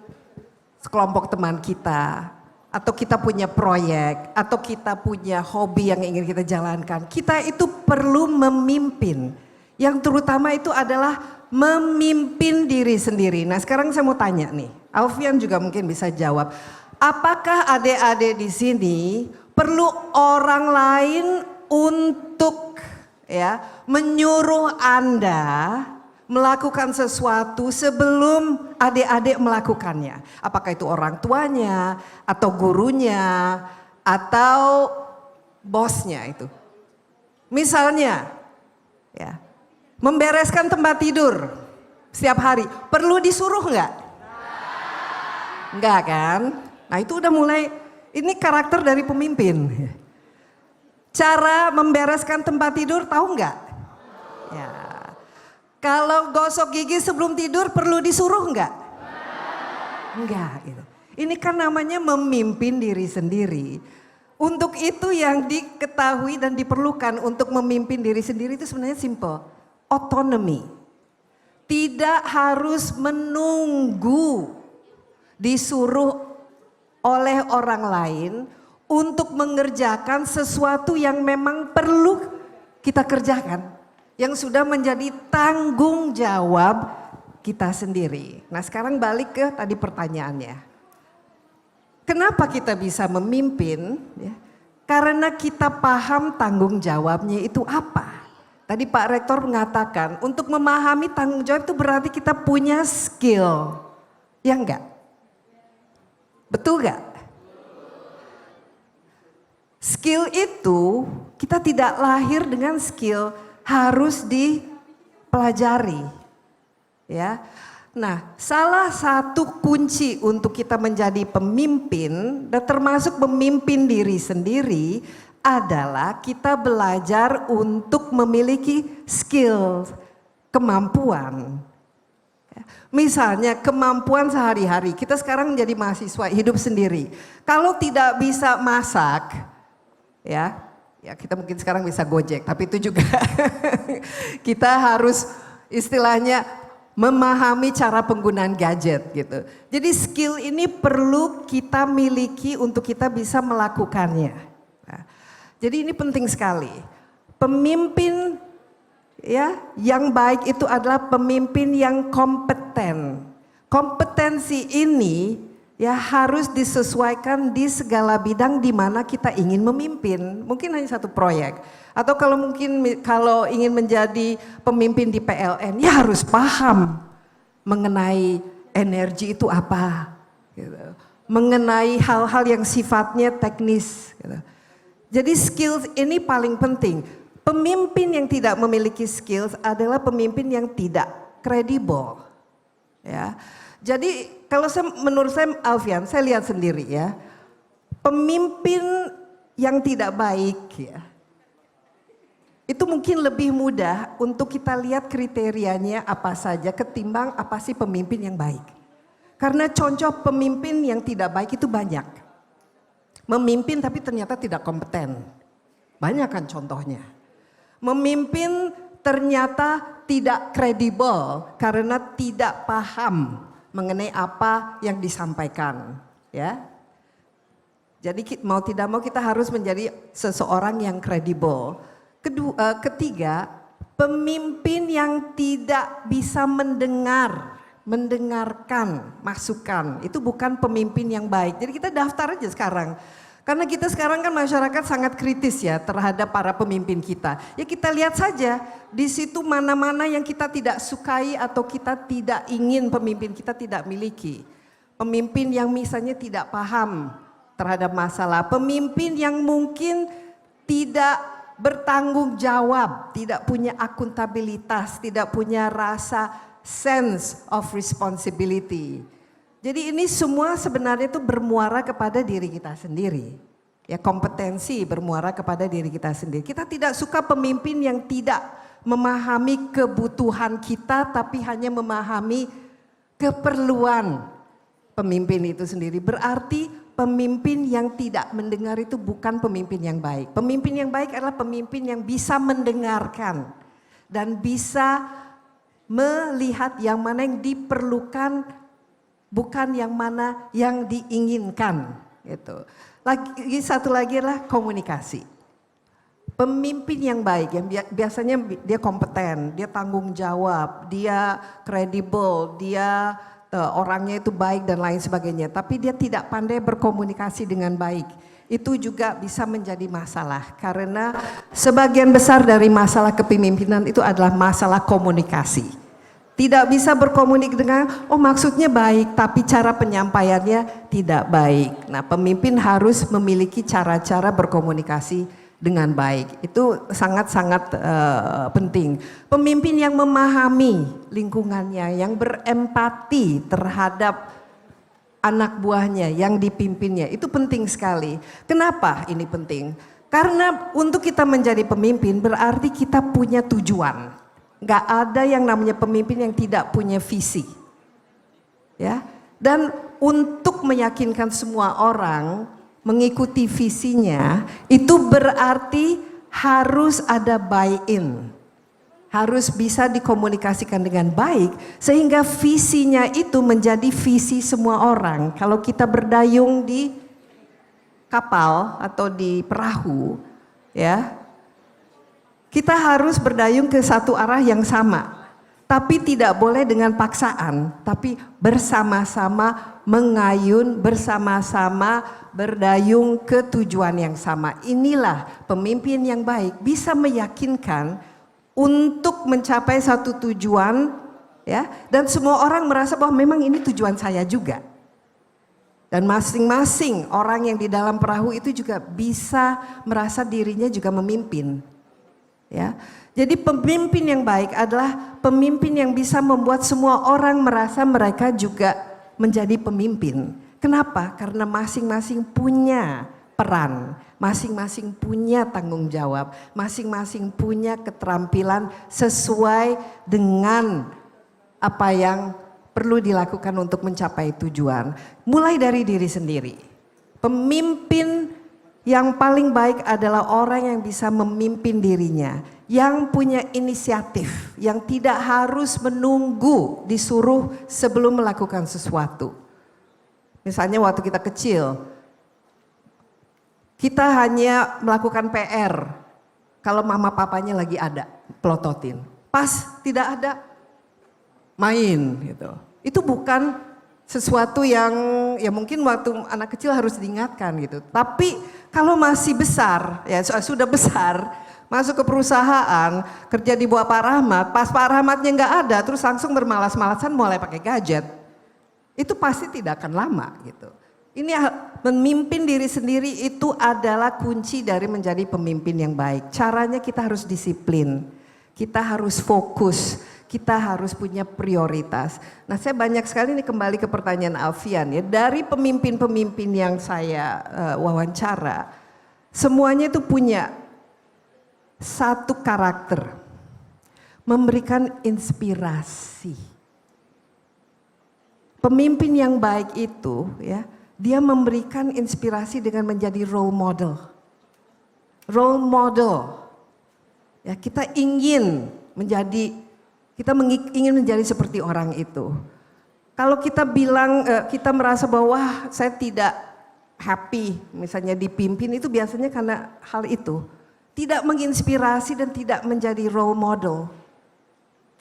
sekelompok teman kita, atau kita punya proyek, atau kita punya hobi yang ingin kita jalankan, kita itu perlu memimpin. Yang terutama itu adalah memimpin diri sendiri. Nah sekarang saya mau tanya nih, Alfian juga mungkin bisa jawab. Apakah adik-adik di sini perlu orang lain untuk ya menyuruh Anda melakukan sesuatu sebelum adik-adik melakukannya? Apakah itu orang tuanya atau gurunya atau bosnya itu? Misalnya ya, membereskan tempat tidur setiap hari, perlu disuruh nggak? Enggak kan? Nah itu udah mulai, ini karakter dari pemimpin. Cara membereskan tempat tidur tahu nggak? Ya. Kalau gosok gigi sebelum tidur perlu disuruh nggak? Enggak. Gitu. Ini kan namanya memimpin diri sendiri. Untuk itu yang diketahui dan diperlukan untuk memimpin diri sendiri itu sebenarnya simple. Otonomi. Tidak harus menunggu disuruh oleh orang lain untuk mengerjakan sesuatu yang memang perlu kita kerjakan. Yang sudah menjadi tanggung jawab kita sendiri. Nah sekarang balik ke tadi pertanyaannya. Kenapa kita bisa memimpin? Ya, karena kita paham tanggung jawabnya itu apa. Tadi Pak Rektor mengatakan untuk memahami tanggung jawab itu berarti kita punya skill. Ya enggak? Betul gak? Skill itu kita tidak lahir dengan skill, harus dipelajari. Ya. Nah, salah satu kunci untuk kita menjadi pemimpin dan termasuk memimpin diri sendiri adalah kita belajar untuk memiliki skill, kemampuan. Misalnya kemampuan sehari-hari, kita sekarang menjadi mahasiswa hidup sendiri. Kalau tidak bisa masak, ya kita mungkin sekarang bisa Gojek, tapi itu juga kita harus istilahnya memahami cara penggunaan gadget gitu. Jadi skill ini perlu kita miliki untuk kita bisa melakukannya. Nah, jadi ini penting sekali. Pemimpin ya yang baik itu adalah pemimpin yang kompeten. Kompetensi ini ya harus disesuaikan di segala bidang di mana kita ingin memimpin. Mungkin hanya satu proyek. Atau kalau ingin menjadi pemimpin di PLN, ya harus paham mengenai energi itu apa. Gitu. Mengenai hal-hal yang sifatnya teknis. Gitu. Jadi skills ini paling penting. Pemimpin yang tidak memiliki skills adalah pemimpin yang tidak kredibel. Ya. Jadi kalau menurut saya Alfian, saya lihat sendiri ya, pemimpin yang tidak baik ya, itu mungkin lebih mudah untuk kita lihat kriterianya apa saja ketimbang apa sih pemimpin yang baik. Karena contoh pemimpin yang tidak baik itu banyak. Memimpin tapi ternyata tidak kompeten. Banyak kan contohnya. Memimpin ternyata tidak kredibel karena tidak paham mengenai apa yang disampaikan, ya. Jadi mau tidak mau kita harus menjadi seseorang yang kredibel. Ketiga, pemimpin yang tidak bisa mendengarkan masukan, itu bukan pemimpin yang baik. Jadi kita daftar aja sekarang. Karena kita sekarang kan masyarakat sangat kritis ya terhadap para pemimpin kita. Ya kita lihat saja di situ mana-mana yang kita tidak sukai atau kita tidak ingin pemimpin kita tidak miliki. Pemimpin yang misalnya tidak paham terhadap masalah. Pemimpin yang mungkin tidak bertanggung jawab, tidak punya akuntabilitas, tidak punya rasa sense of responsibility. Jadi ini semua sebenarnya itu bermuara kepada diri kita sendiri. Ya, kompetensi bermuara kepada diri kita sendiri. Kita tidak suka pemimpin yang tidak memahami kebutuhan kita tapi hanya memahami keperluan pemimpin itu sendiri. Berarti pemimpin yang tidak mendengar itu bukan pemimpin yang baik. Pemimpin yang baik adalah pemimpin yang bisa mendengarkan dan bisa melihat yang mana yang diperlukan, bukan yang mana yang diinginkan, gitu. Satu lagi adalah komunikasi. Pemimpin yang baik, yang biasanya dia kompeten, dia tanggung jawab, dia kredibel, dia orangnya itu baik dan lain sebagainya. Tapi dia tidak pandai berkomunikasi dengan baik. Itu juga bisa menjadi masalah karena sebagian besar dari masalah kepemimpinan itu adalah masalah komunikasi. Tidak bisa berkomunik dengan, oh maksudnya baik, tapi cara penyampaiannya tidak baik. Nah, pemimpin harus memiliki cara-cara berkomunikasi dengan baik. Itu sangat-sangat penting. Pemimpin yang memahami lingkungannya, yang berempati terhadap anak buahnya, yang dipimpinnya, itu penting sekali. Kenapa ini penting? Karena untuk kita menjadi pemimpin berarti kita punya tujuan. Gak ada yang namanya pemimpin yang tidak punya visi, ya. Dan untuk meyakinkan semua orang mengikuti visinya, itu berarti harus ada buy-in, harus bisa dikomunikasikan dengan baik sehingga visinya itu menjadi visi semua orang. Kalau kita berdayung di kapal atau di perahu, ya. Kita harus berdayung ke satu arah yang sama, tapi tidak boleh dengan paksaan, tapi bersama-sama mengayun, bersama-sama berdayung ke tujuan yang sama. Inilah pemimpin yang baik, bisa meyakinkan untuk mencapai satu tujuan, ya, dan semua orang merasa bahwa memang ini tujuan saya juga. Dan masing-masing orang yang di dalam perahu itu juga bisa merasa dirinya juga memimpin. Ya, jadi pemimpin yang baik adalah pemimpin yang bisa membuat semua orang merasa mereka juga menjadi pemimpin. Kenapa? Karena masing-masing punya peran, masing-masing punya tanggung jawab, masing-masing punya keterampilan sesuai dengan apa yang perlu dilakukan untuk mencapai tujuan. Mulai dari diri sendiri. Pemimpin yang paling baik adalah orang yang bisa memimpin dirinya, yang punya inisiatif, yang tidak harus menunggu disuruh sebelum melakukan sesuatu. Misalnya waktu kita kecil, kita hanya melakukan PR kalau mama papanya lagi ada, pelototin. Pas tidak ada, main gitu. Itu bukan sesuatu yang ya mungkin waktu anak kecil harus diingatkan gitu. Tapi kalau masih besar, ya sudah besar, masuk ke perusahaan, kerja di bawah Pak Rahmat, pas Pak Rahmatnya nggak ada, terus langsung bermalas-malasan mulai pakai gadget. Itu pasti tidak akan lama gitu. Ini memimpin diri sendiri itu adalah kunci dari menjadi pemimpin yang baik. Caranya kita harus disiplin, kita harus fokus, kita harus punya prioritas. Nah, saya banyak sekali ini kembali ke pertanyaan Alfian ya. Dari pemimpin-pemimpin yang saya wawancara, semuanya itu punya satu karakter, memberikan inspirasi. Pemimpin yang baik itu ya, dia memberikan inspirasi dengan menjadi role model. Role model. Ya, kita ingin menjadi seperti orang itu. Kalau kita bilang kita merasa bahwa saya tidak happy misalnya dipimpin, itu biasanya karena hal itu. Tidak menginspirasi dan tidak menjadi role model.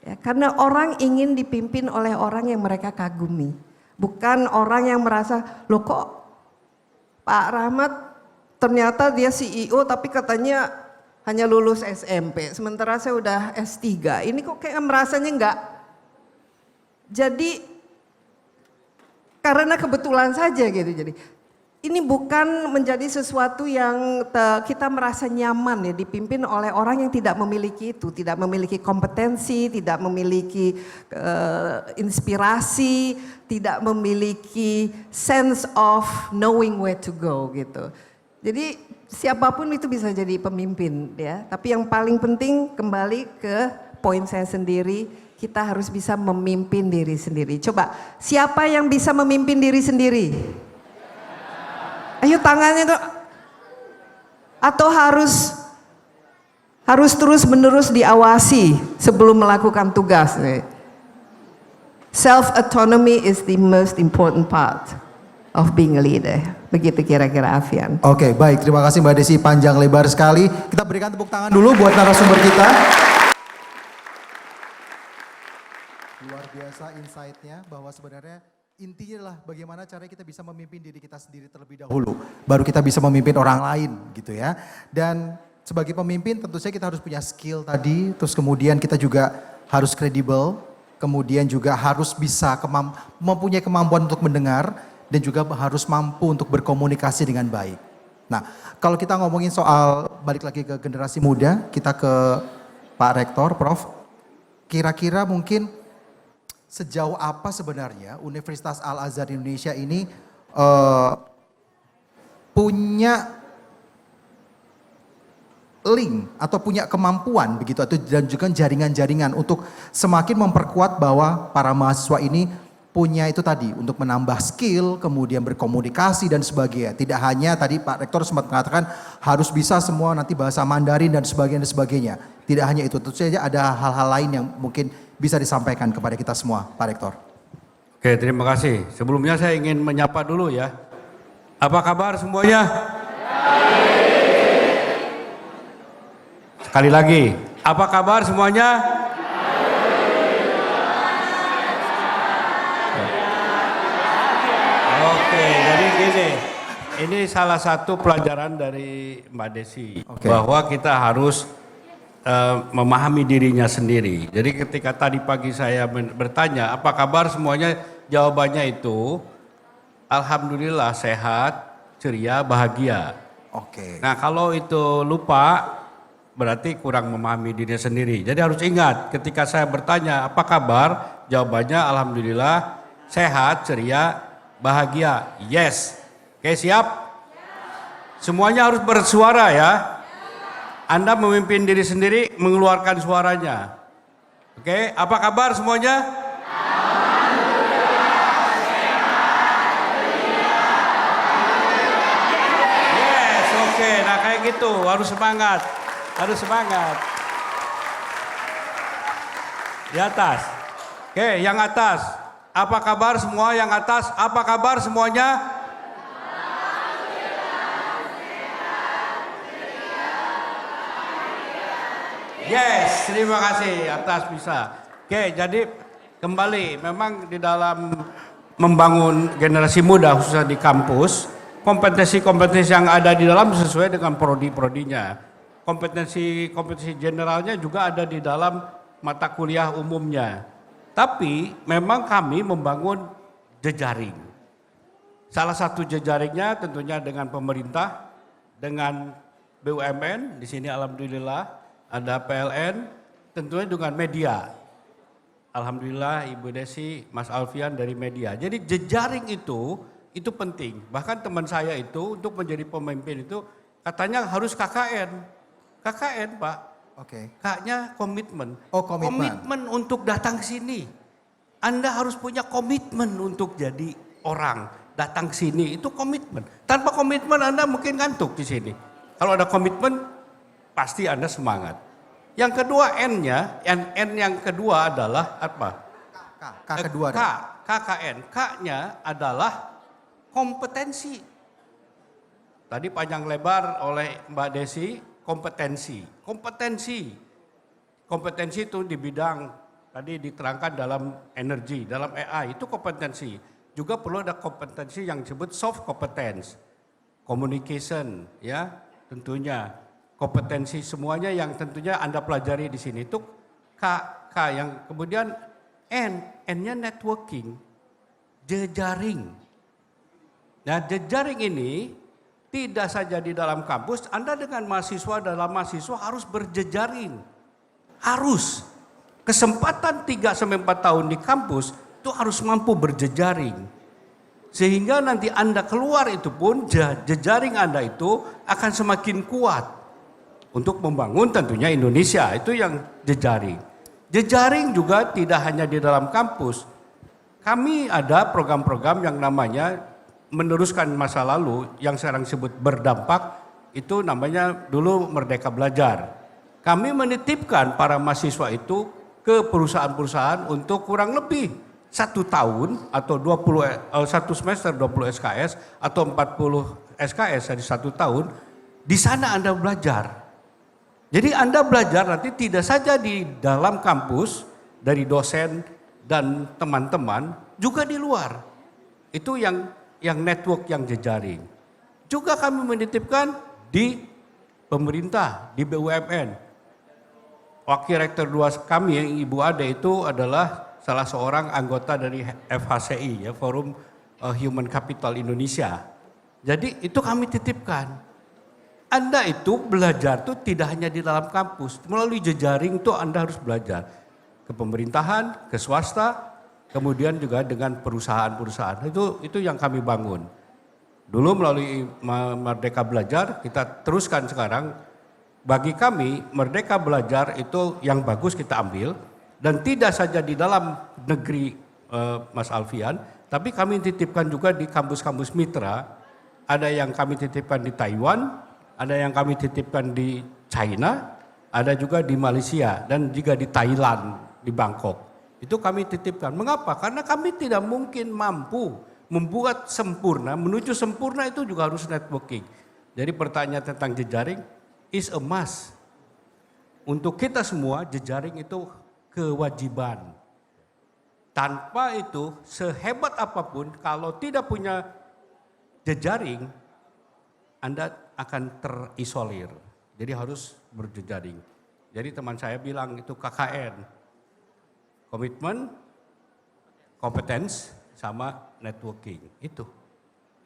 Ya, karena orang ingin dipimpin oleh orang yang mereka kagumi. Bukan orang yang merasa, loh kok Pak Rahmat ternyata dia CEO tapi katanya hanya lulus SMP. Sementara saya udah S3. Ini kok kayak merasanya enggak. Jadi karena kebetulan saja gitu. Jadi ini bukan menjadi sesuatu yang kita merasa nyaman ya dipimpin oleh orang yang tidak memiliki itu, tidak memiliki kompetensi, tidak memiliki inspirasi, tidak memiliki sense of knowing where to go gitu. Jadi siapapun itu bisa jadi pemimpin ya, tapi yang paling penting kembali ke poin saya sendiri, kita harus bisa memimpin diri sendiri. Coba, siapa yang bisa memimpin diri sendiri? Ayo tangannya tuh. Atau harus terus menerus diawasi sebelum melakukan tugas. Self autonomy is the most important part of being a leader. Begitu kira-kira Alfian. Oke, baik. Terima kasih Mbak Desi, panjang lebar sekali. Kita berikan tepuk tangan dulu buat narasumber kita. Luar biasa insight-nya bahwa sebenarnya intinya adalah bagaimana caranya kita bisa memimpin diri kita sendiri terlebih dahulu. Baru kita bisa memimpin orang lain gitu ya. Dan sebagai pemimpin tentu saja kita harus punya skill tadi. Terus kemudian kita juga harus kredibel. Kemudian juga harus bisa mempunyai kemampuan untuk mendengar. Dan juga harus mampu untuk berkomunikasi dengan baik. Nah, kalau kita ngomongin soal balik lagi ke generasi muda, kita ke Pak Rektor, Prof. Kira-kira mungkin sejauh apa sebenarnya Universitas Al-Azhar Indonesia ini punya link atau punya kemampuan begitu atau dan juga jaringan-jaringan untuk semakin memperkuat bahwa para mahasiswa ini punya itu tadi untuk menambah skill, kemudian berkomunikasi dan sebagainya. Tidak hanya tadi Pak Rektor sempat mengatakan harus bisa semua nanti bahasa Mandarin dan sebagainya. Tidak hanya itu, tentu saja ada hal-hal lain yang mungkin bisa disampaikan kepada kita semua, Pak Rektor. Oke, terima kasih. Sebelumnya saya ingin menyapa dulu ya. Apa kabar semuanya? Sekali lagi, apa kabar semuanya? Oke, jadi gini, ini salah satu pelajaran dari Mbak Desi, bahwa kita harus memahami dirinya sendiri. Jadi ketika tadi pagi saya bertanya, apa kabar semuanya? Jawabannya itu, alhamdulillah sehat, ceria, bahagia. Oke. Nah kalau itu lupa, berarti kurang memahami dirinya sendiri. Jadi harus ingat, ketika saya bertanya, apa kabar? Jawabannya alhamdulillah sehat, ceria, bahagia. Yes. Oke, siap? Semuanya harus bersuara ya. Anda memimpin diri sendiri, mengeluarkan suaranya. Oke, apa kabar semuanya? Yes, oke. Nah kayak gitu, harus semangat. Harus semangat. Di atas. Oke, yang atas. Apa kabar semua yang atas? Apa kabar semuanya? Yes, terima kasih atas bisa. Oke, jadi kembali memang di dalam membangun generasi muda khususnya di kampus, kompetensi-kompetensi yang ada di dalam sesuai dengan prodi-prodinya. Kompetensi generalnya juga ada di dalam mata kuliah umumnya. Tapi memang kami membangun jejaring. Salah satu jejaringnya tentunya dengan pemerintah, dengan BUMN, di sini alhamdulillah ada PLN, tentunya dengan media. Alhamdulillah Ibu Desi, Mas Alfian dari media. Jadi jejaring itu penting. Bahkan teman saya itu untuk menjadi pemimpin itu katanya harus KKN. KKN Pak. Oke. K-nya komitmen. Oh, komitmen. Komitmen untuk datang ke sini. Anda harus punya komitmen untuk jadi orang. Datang ke sini itu komitmen. Tanpa komitmen Anda mungkin ngantuk di sini. Kalau ada komitmen pasti Anda semangat. Yang kedua N-nya, N yang kedua adalah apa? K kedua. KKN. K-nya adalah kompetensi. Tadi panjang lebar oleh Mbak Desi, kompetensi. Kompetensi itu di bidang, tadi diterangkan dalam energi, dalam AI, itu kompetensi. Juga perlu ada kompetensi yang disebut soft competence. Communication, ya tentunya. Kompetensi semuanya yang tentunya Anda pelajari di sini itu K yang kemudian N-nya networking, jejaring. Nah jejaring ini tidak saja di dalam kampus, Anda dengan mahasiswa dalam mahasiswa harus berjejaring. Harus. Kesempatan 3-4 tahun di kampus itu harus mampu berjejaring. Sehingga nanti Anda keluar itu pun jejaring Anda itu akan semakin kuat. Untuk membangun tentunya Indonesia, itu yang jejaring. Jejaring juga tidak hanya di dalam kampus. Kami ada program-program yang namanya meneruskan masa lalu yang sekarang disebut berdampak, itu namanya dulu Merdeka Belajar. Kami menitipkan para mahasiswa itu ke perusahaan-perusahaan untuk kurang lebih 1 tahun atau 1 semester 20 SKS atau 40 SKS dari 1 tahun. Di sana Anda belajar. Jadi Anda belajar nanti tidak saja di dalam kampus dari dosen dan teman-teman, juga di luar. Itu yang network yang jejaring. Juga kami menitipkan di pemerintah, di BUMN. Wakil Rektor 2 kami yang Ibu Ade itu adalah salah seorang anggota dari FHCI, ya, Forum Human Capital Indonesia. Jadi itu kami titipkan. Anda itu belajar tuh tidak hanya di dalam kampus, melalui jejaring tuh Anda harus belajar ke pemerintahan, ke swasta, kemudian juga dengan perusahaan-perusahaan. Itu yang kami bangun. Dulu melalui Merdeka Belajar, kita teruskan sekarang. Bagi kami Merdeka Belajar itu yang bagus kita ambil dan tidak saja di dalam negeri Mas Alfian, tapi kami titipkan juga di kampus-kampus mitra. Ada yang kami titipkan di Taiwan, ada yang kami titipkan di China, ada juga di Malaysia dan juga di Thailand, di Bangkok. Itu kami titipkan. Mengapa? Karena kami tidak mungkin mampu membuat sempurna, menuju sempurna itu juga harus networking. Jadi pertanyaan tentang jejaring is a must. Untuk kita semua jejaring itu kewajiban. Tanpa itu sehebat apapun kalau tidak punya jejaring, Anda akan terisolir. Jadi harus berjejaring. Jadi teman saya bilang itu KKN. Komitmen, kompetens, sama networking. Itu.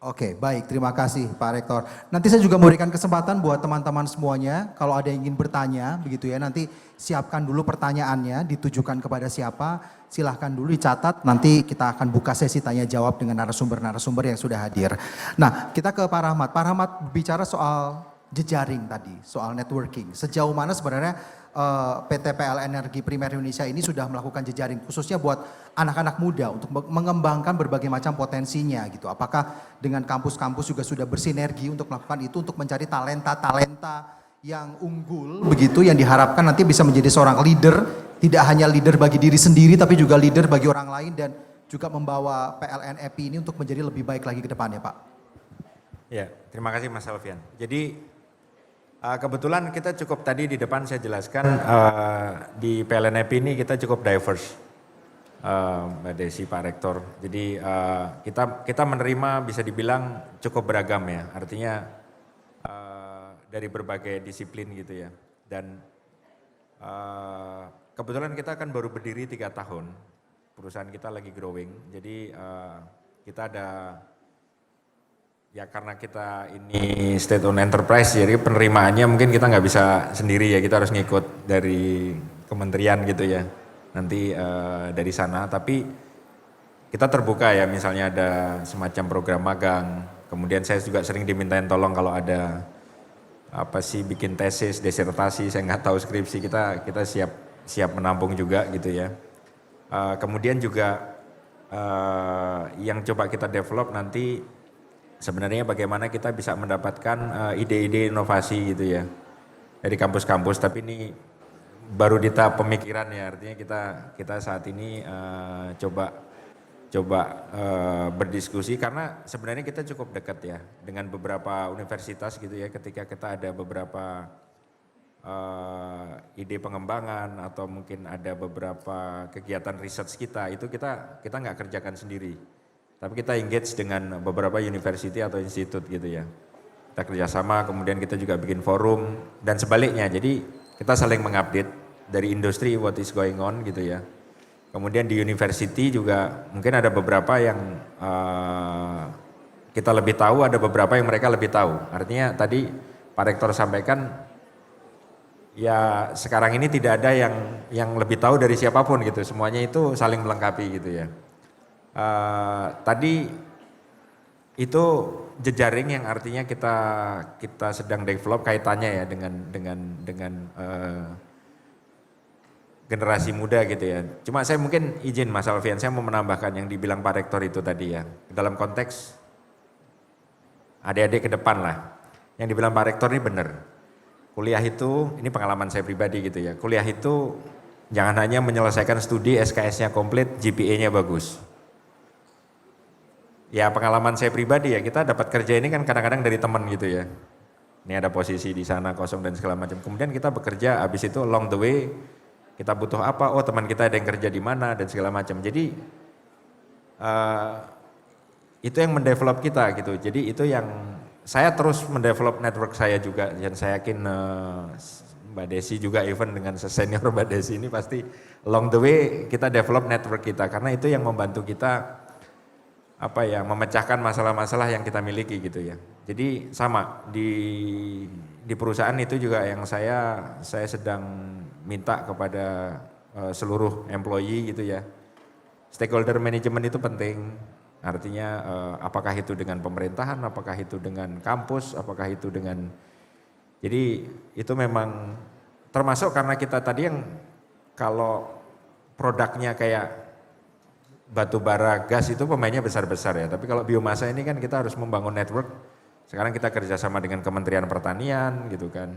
Oke, baik. Terima kasih Pak Rektor. Nanti saya juga memberikan kesempatan buat teman-teman semuanya. Kalau ada yang ingin bertanya, begitu ya. Nanti siapkan dulu pertanyaannya, ditujukan kepada siapa. Silahkan dulu dicatat, nanti kita akan buka sesi tanya jawab dengan narasumber-narasumber yang sudah hadir. Nah, kita ke Pak Rahmat. Pak Rahmat bicara soal jejaring tadi, soal networking. Sejauh mana sebenarnya PT PLN Energi Primer Indonesia ini sudah melakukan jejaring khususnya buat anak-anak muda untuk mengembangkan berbagai macam potensinya gitu. Apakah dengan kampus-kampus juga sudah bersinergi untuk melakukan itu untuk mencari talenta-talenta yang unggul begitu yang diharapkan nanti bisa menjadi seorang leader tidak hanya leader bagi diri sendiri tapi juga leader bagi orang lain dan juga membawa PLN EPI ini untuk menjadi lebih baik lagi ke depannya, Pak. Ya, terima kasih Mas Alfian. Jadi kebetulan kita cukup tadi di depan saya jelaskan di PLN EPI ini kita cukup diverse, Mbak Desi, Pak Rektor. Jadi kita menerima bisa dibilang cukup beragam ya, artinya dari berbagai disiplin gitu ya. Dan kebetulan kita kan baru berdiri 3 tahun, perusahaan kita lagi growing. Jadi kita ada, ya karena kita ini state owned enterprise, jadi penerimaannya mungkin kita nggak bisa sendiri ya, kita harus ngikut dari kementerian gitu ya, nanti dari sana. Tapi kita terbuka ya, misalnya ada semacam program magang, kemudian saya juga sering dimintain tolong kalau ada apa sih bikin tesis, disertasi, saya nggak tahu skripsi, kita siap menampung juga gitu ya. Kemudian juga yang coba kita develop nanti sebenarnya bagaimana kita bisa mendapatkan ide-ide inovasi gitu ya dari kampus-kampus, tapi ini baru di tahap pemikiran ya, artinya kita saat ini coba berdiskusi karena sebenarnya kita cukup dekat ya dengan beberapa universitas gitu ya, ketika kita ada beberapa ide pengembangan atau mungkin ada beberapa kegiatan research kita, itu kita nggak kerjakan sendiri. Tapi kita engage dengan beberapa university atau institut gitu ya. Kita kerjasama, kemudian kita juga bikin forum dan sebaliknya. Jadi kita saling mengupdate dari industri what is going on gitu ya. Kemudian di university juga mungkin ada beberapa yang kita lebih tahu, ada beberapa yang mereka lebih tahu. Artinya tadi Pak Rektor sampaikan, ya sekarang ini tidak ada yang lebih tahu dari siapapun gitu. Semuanya itu saling melengkapi gitu ya. Tadi itu jejaring yang artinya kita sedang develop kaitannya ya dengan generasi muda gitu ya. Cuma saya mungkin izin Mas Alfian, saya mau menambahkan yang dibilang Pak Rektor itu tadi ya. Dalam konteks adik-adik ke depan lah. Yang dibilang Pak Rektor ini benar. Kuliah itu, ini pengalaman saya pribadi gitu ya. Kuliah itu jangan hanya menyelesaikan studi SKS-nya komplit, GPA-nya bagus. Ya pengalaman saya pribadi ya, kita dapat kerja ini kan kadang-kadang dari teman gitu ya. Ini ada posisi di sana kosong dan segala macam. Kemudian kita bekerja, habis itu along the way kita butuh apa, oh teman kita ada yang kerja di mana dan segala macam. Jadi itu yang mendevelop kita gitu. Jadi itu yang saya terus mendevelop network saya juga, dan saya yakin Mbak Desi juga even dengan senior Mbak Desi ini pasti along the way kita develop network kita, karena itu yang membantu kita apa ya, memecahkan masalah-masalah yang kita miliki gitu ya. Jadi sama di perusahaan itu juga yang saya sedang minta kepada seluruh employee gitu ya. Stakeholder management itu penting. Artinya apakah itu dengan pemerintahan, apakah itu dengan kampus, apakah itu dengan, jadi itu memang termasuk karena kita tadi yang kalau produknya kayak batu bara gas itu pemainnya besar-besar ya, tapi kalau biomasa ini kan kita harus membangun network. Sekarang kita kerjasama dengan Kementerian Pertanian gitu kan,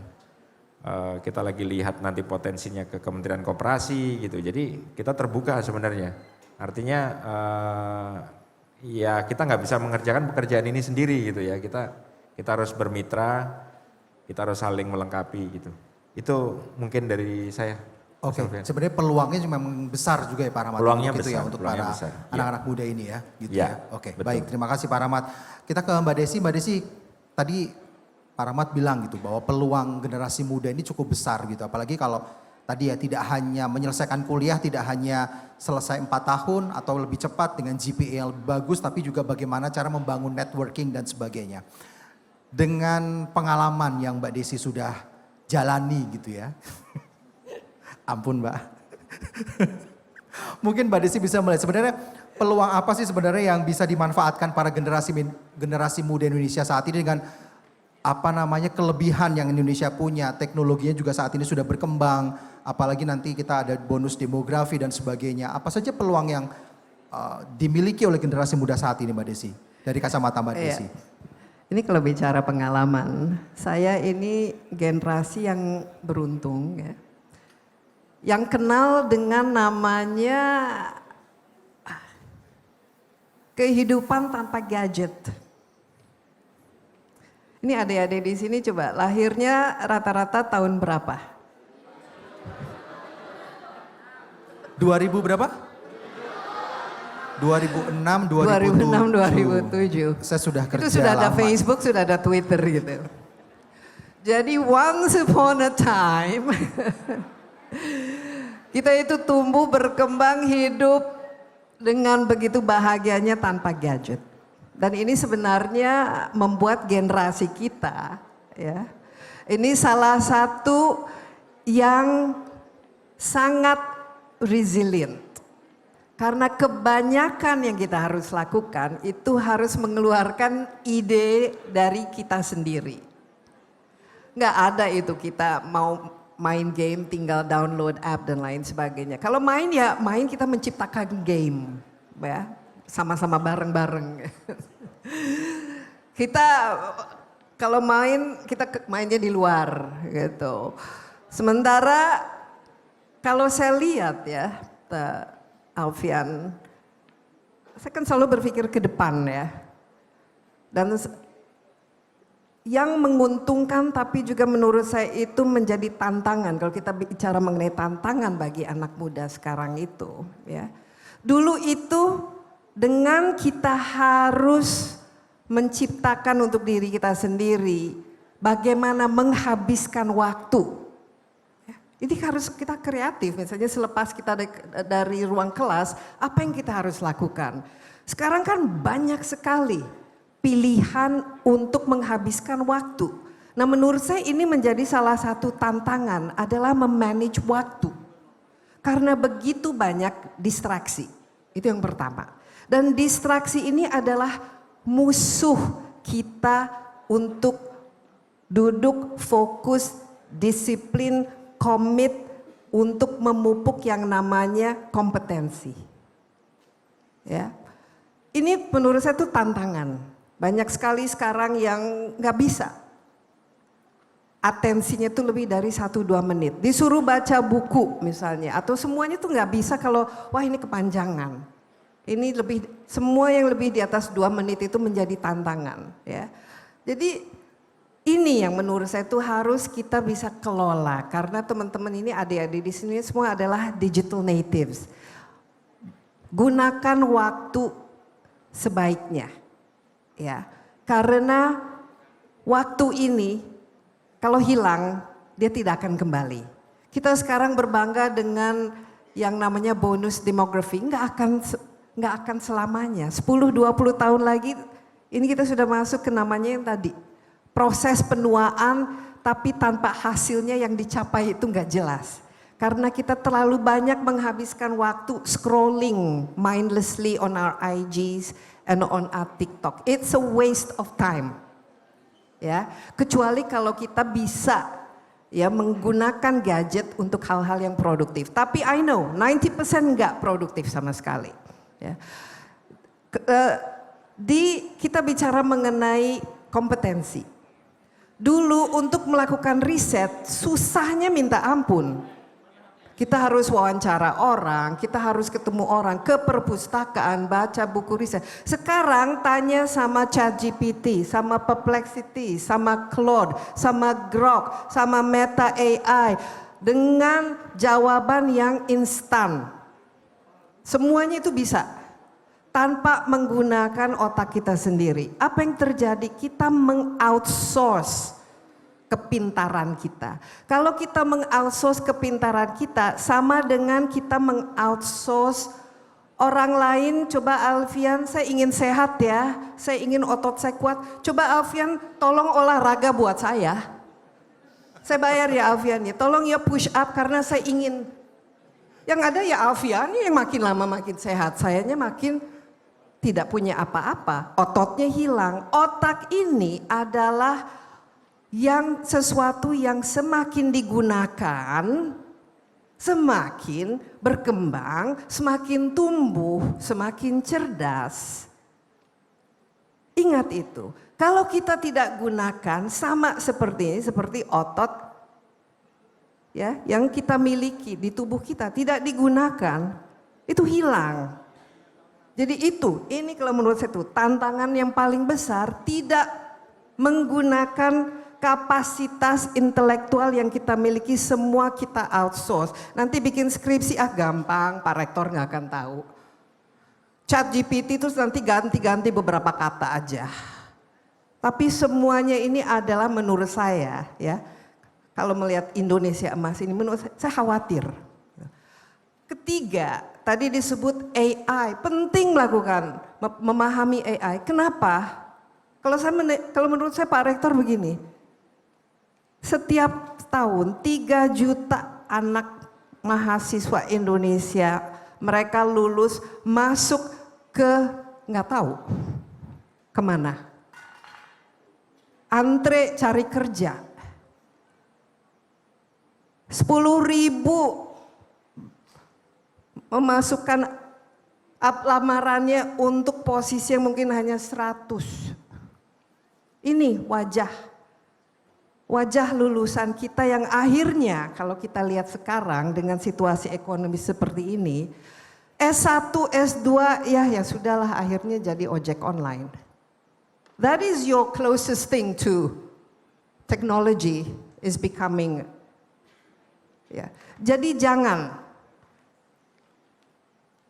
kita lagi lihat nanti potensinya ke Kementerian Koperasi gitu, jadi kita terbuka sebenarnya. Artinya ya kita nggak bisa mengerjakan pekerjaan ini sendiri gitu ya, kita harus bermitra, kita harus saling melengkapi gitu. Itu mungkin dari saya. Oke, sebenarnya peluangnya memang besar juga ya Pak Rahmat. Peluangnya gitu besar, ya untuk para anak-anak muda ini ya, gitu ya. Oke, betul. Baik, terima kasih Pak Rahmat. Kita ke Mbak Desi. Mbak Desi, tadi Pak Rahmat bilang gitu bahwa peluang generasi muda ini cukup besar gitu. Apalagi kalau tadi ya tidak hanya menyelesaikan kuliah, tidak hanya selesai 4 tahun atau lebih cepat dengan GPA yang lebih bagus, tapi juga bagaimana cara membangun networking dan sebagainya. Dengan pengalaman yang Mbak Desi sudah jalani gitu ya. Ampun Mbak. Mungkin Mbak Desi bisa melihat sebenarnya peluang apa sih sebenarnya yang bisa dimanfaatkan para generasi muda Indonesia saat ini dengan apa namanya kelebihan yang Indonesia punya, teknologinya juga saat ini sudah berkembang, apalagi nanti kita ada bonus demografi dan sebagainya. Apa saja peluang yang dimiliki oleh generasi muda saat ini Mbak Desi? Dari kacamata Mbak Desi. Ini kalau bicara pengalaman, saya ini generasi yang beruntung ya. yang kenal dengan namanya kehidupan tanpa gadget. Ini adik-adik di sini coba lahirnya rata-rata tahun berapa? 2000 berapa? 2006, 2007. 2007. Saya sudah kerja Itu sudah ada lama. Facebook, sudah ada Twitter gitu. Jadi once upon a time, kita itu tumbuh, berkembang, hidup dengan begitu bahagianya tanpa gadget. Dan ini sebenarnya membuat generasi kita, ya, ini salah satu yang sangat resilient. Karena kebanyakan yang kita harus lakukan itu harus mengeluarkan ide dari kita sendiri. Nggak ada itu kita mau main game tinggal download app dan lain sebagainya. Kalau main ya main, kita menciptakan game, ya, sama-sama bareng-bareng. Kita kalau main, kita mainnya di luar gitu. Sementara kalau saya lihat ya, Alfian, saya kan selalu berpikir ke depan ya. Dan yang menguntungkan tapi juga menurut saya itu menjadi tantangan kalau kita bicara mengenai tantangan bagi anak muda sekarang itu, ya. Dulu itu dengan kita harus menciptakan untuk diri kita sendiri bagaimana menghabiskan waktu. Ini harus kita kreatif, misalnya selepas kita dari ruang kelas, apa yang kita harus lakukan? Sekarang kan banyak sekali pilihan untuk menghabiskan waktu. Nah, menurut saya ini menjadi salah satu tantangan adalah memanage waktu. Karena begitu banyak distraksi, itu yang pertama. Dan distraksi ini adalah musuh kita untuk duduk, fokus, disiplin, komit untuk memupuk yang namanya kompetensi. Ya, ini menurut saya itu tantangan. Banyak sekali sekarang yang nggak bisa. Atensinya itu lebih dari 1-2 menit. Disuruh baca buku misalnya, atau semuanya itu nggak bisa kalau wah ini kepanjangan. Ini lebih, semua yang lebih di atas 2 menit itu menjadi tantangan. Ya, jadi ini yang menurut saya itu harus kita bisa kelola karena teman-teman ini adik-adik di sini semua adalah digital natives. Gunakan waktu sebaiknya, ya. Karena waktu ini kalau hilang dia tidak akan kembali. Kita sekarang berbangga dengan yang namanya bonus demografi, nggak akan selamanya. 10-20 tahun lagi ini kita sudah masuk ke namanya yang tadi. Proses penuaan tapi tanpa hasilnya yang dicapai itu nggak jelas. Karena kita terlalu banyak menghabiskan waktu scrolling mindlessly on our IGs and on our TikTok. It's a waste of time. Ya, kecuali kalau kita bisa ya menggunakan gadget untuk hal-hal yang produktif. Tapi I know 90% nggak produktif sama sekali. Ya. Kita bicara mengenai kompetensi. Dulu untuk melakukan riset susahnya minta ampun. Kita harus wawancara orang, kita harus ketemu orang, ke perpustakaan, baca buku riset. Sekarang tanya sama ChatGPT, sama Perplexity, sama Claude, sama Grok, sama Meta AI. Dengan jawaban yang instan. Semuanya itu bisa. Tanpa menggunakan otak kita sendiri. Apa yang terjadi? Kita mengoutsource kepintaran kita. Kalau kita mengoutsource kepintaran kita, sama dengan kita mengoutsource orang lain. Coba Alfian, saya ingin sehat ya, saya ingin otot saya kuat. Coba Alfian tolong olahraga buat saya. Saya bayar ya Alfian ya, tolong ya push up karena saya ingin. Yang ada ya Alfian yang makin lama makin sehat, sayanya makin tidak punya apa-apa, ototnya hilang. Otak ini adalah yang sesuatu yang semakin digunakan, semakin berkembang, semakin tumbuh, semakin cerdas. Ingat itu, kalau kita tidak gunakan sama seperti ini, seperti otot ya yang kita miliki di tubuh kita tidak digunakan, itu hilang. Jadi ini kalau menurut saya itu tantangan yang paling besar, tidak menggunakan kapasitas intelektual yang kita miliki, semua kita outsource. Nanti bikin skripsi gampang, Pak Rektor nggak akan tahu. Chat GPT terus nanti ganti-ganti beberapa kata aja. Tapi semuanya ini adalah menurut saya ya, kalau melihat Indonesia emas ini menurut saya khawatir. Ketiga, tadi disebut AI, penting melakukan memahami AI. Kenapa? Kalau menurut saya Pak Rektor begini, setiap tahun 3 juta anak mahasiswa Indonesia mereka lulus masuk ke nggak tahu kemana. Antre cari kerja. 10.000 memasukkan lamarannya untuk posisi yang mungkin hanya 100. Ini wajah lulusan kita yang akhirnya kalau kita lihat sekarang dengan situasi ekonomi seperti ini, S1, S2 ya sudahlah akhirnya jadi ojek online. That is your closest thing to technology is becoming. Ya. Jadi jangan.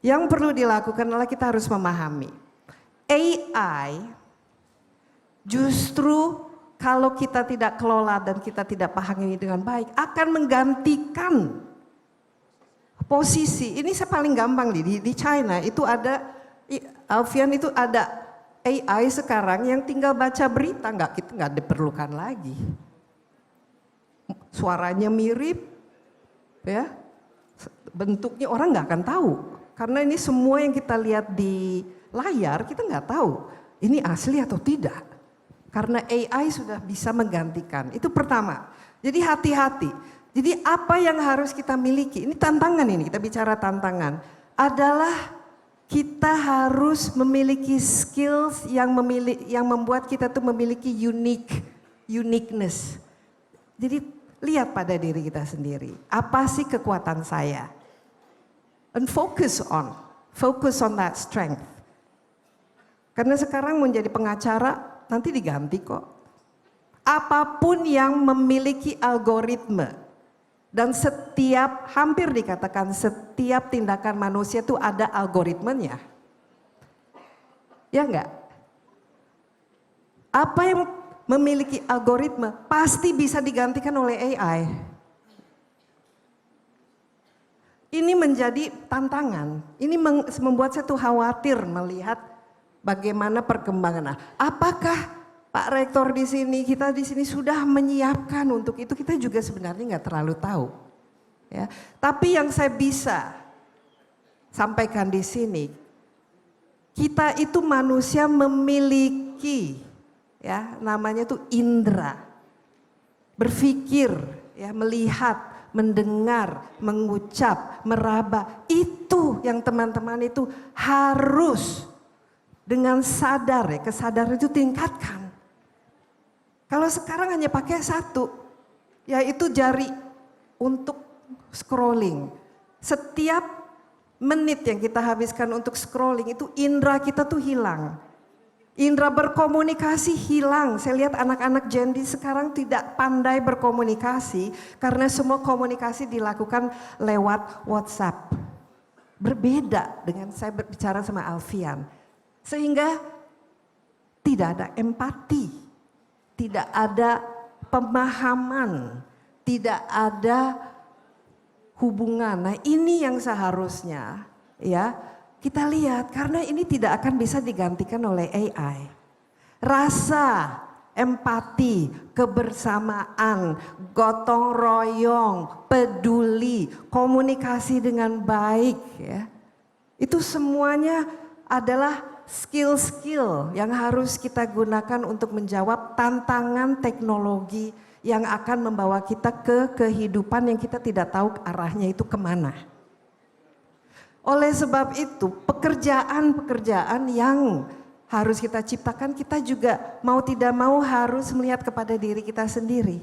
Yang perlu dilakukan adalah kita harus memahami. AI justru kalau kita tidak kelola dan kita tidak pahami dengan baik akan menggantikan posisi. Ini saya paling gampang di China itu ada, Alfian itu ada AI sekarang yang tinggal baca berita, kita nggak diperlukan lagi. Suaranya mirip, ya, bentuknya orang nggak akan tahu. Karena ini semua yang kita lihat di layar kita nggak tahu ini asli atau tidak. Karena AI sudah bisa menggantikan. Itu pertama. Jadi hati-hati. Jadi apa yang harus kita miliki? Ini tantangan ini, kita bicara tantangan. Adalah kita harus memiliki skills yang membuat kita tuh memiliki uniqueness. Jadi lihat pada diri kita sendiri. Apa sih kekuatan saya? And focus on that strength. Karena sekarang menjadi pengacara nanti diganti kok. Apapun yang memiliki algoritma. Dan hampir dikatakan setiap tindakan manusia itu ada algoritmanya. Ya enggak? Apa yang memiliki algoritma pasti bisa digantikan oleh AI. Ini menjadi tantangan. Ini membuat saya tuh khawatir melihat bagaimana perkembangan. Nah, apakah Pak Rektor di sini, kita di sini sudah menyiapkan untuk itu? Kita juga sebenarnya nggak terlalu tahu. Ya, tapi yang saya bisa sampaikan di sini, kita itu manusia memiliki, ya, namanya itu indera, berpikir, ya, melihat, mendengar, mengucap, meraba. Itu yang teman-teman itu harus dengan sadar, ya, kesadaran itu tingkatkan. Kalau sekarang hanya pakai satu, yaitu jari untuk scrolling. Setiap menit yang kita habiskan untuk scrolling itu indera kita tuh hilang. Indera berkomunikasi hilang. Saya lihat anak-anak Gen Z sekarang tidak pandai berkomunikasi karena semua komunikasi dilakukan lewat WhatsApp. Berbeda dengan saya berbicara sama Alfian. Sehingga tidak ada empati. Tidak ada pemahaman, tidak ada hubungan. Nah, ini yang seharusnya ya kita lihat karena ini tidak akan bisa digantikan oleh AI. Rasa, empati, kebersamaan, gotong royong, peduli, komunikasi dengan baik ya. Itu semuanya adalah skill-skill yang harus kita gunakan untuk menjawab tantangan teknologi yang akan membawa kita ke kehidupan yang kita tidak tahu arahnya itu kemana. Oleh sebab itu pekerjaan-pekerjaan yang harus kita ciptakan, kita juga mau tidak mau harus melihat kepada diri kita sendiri.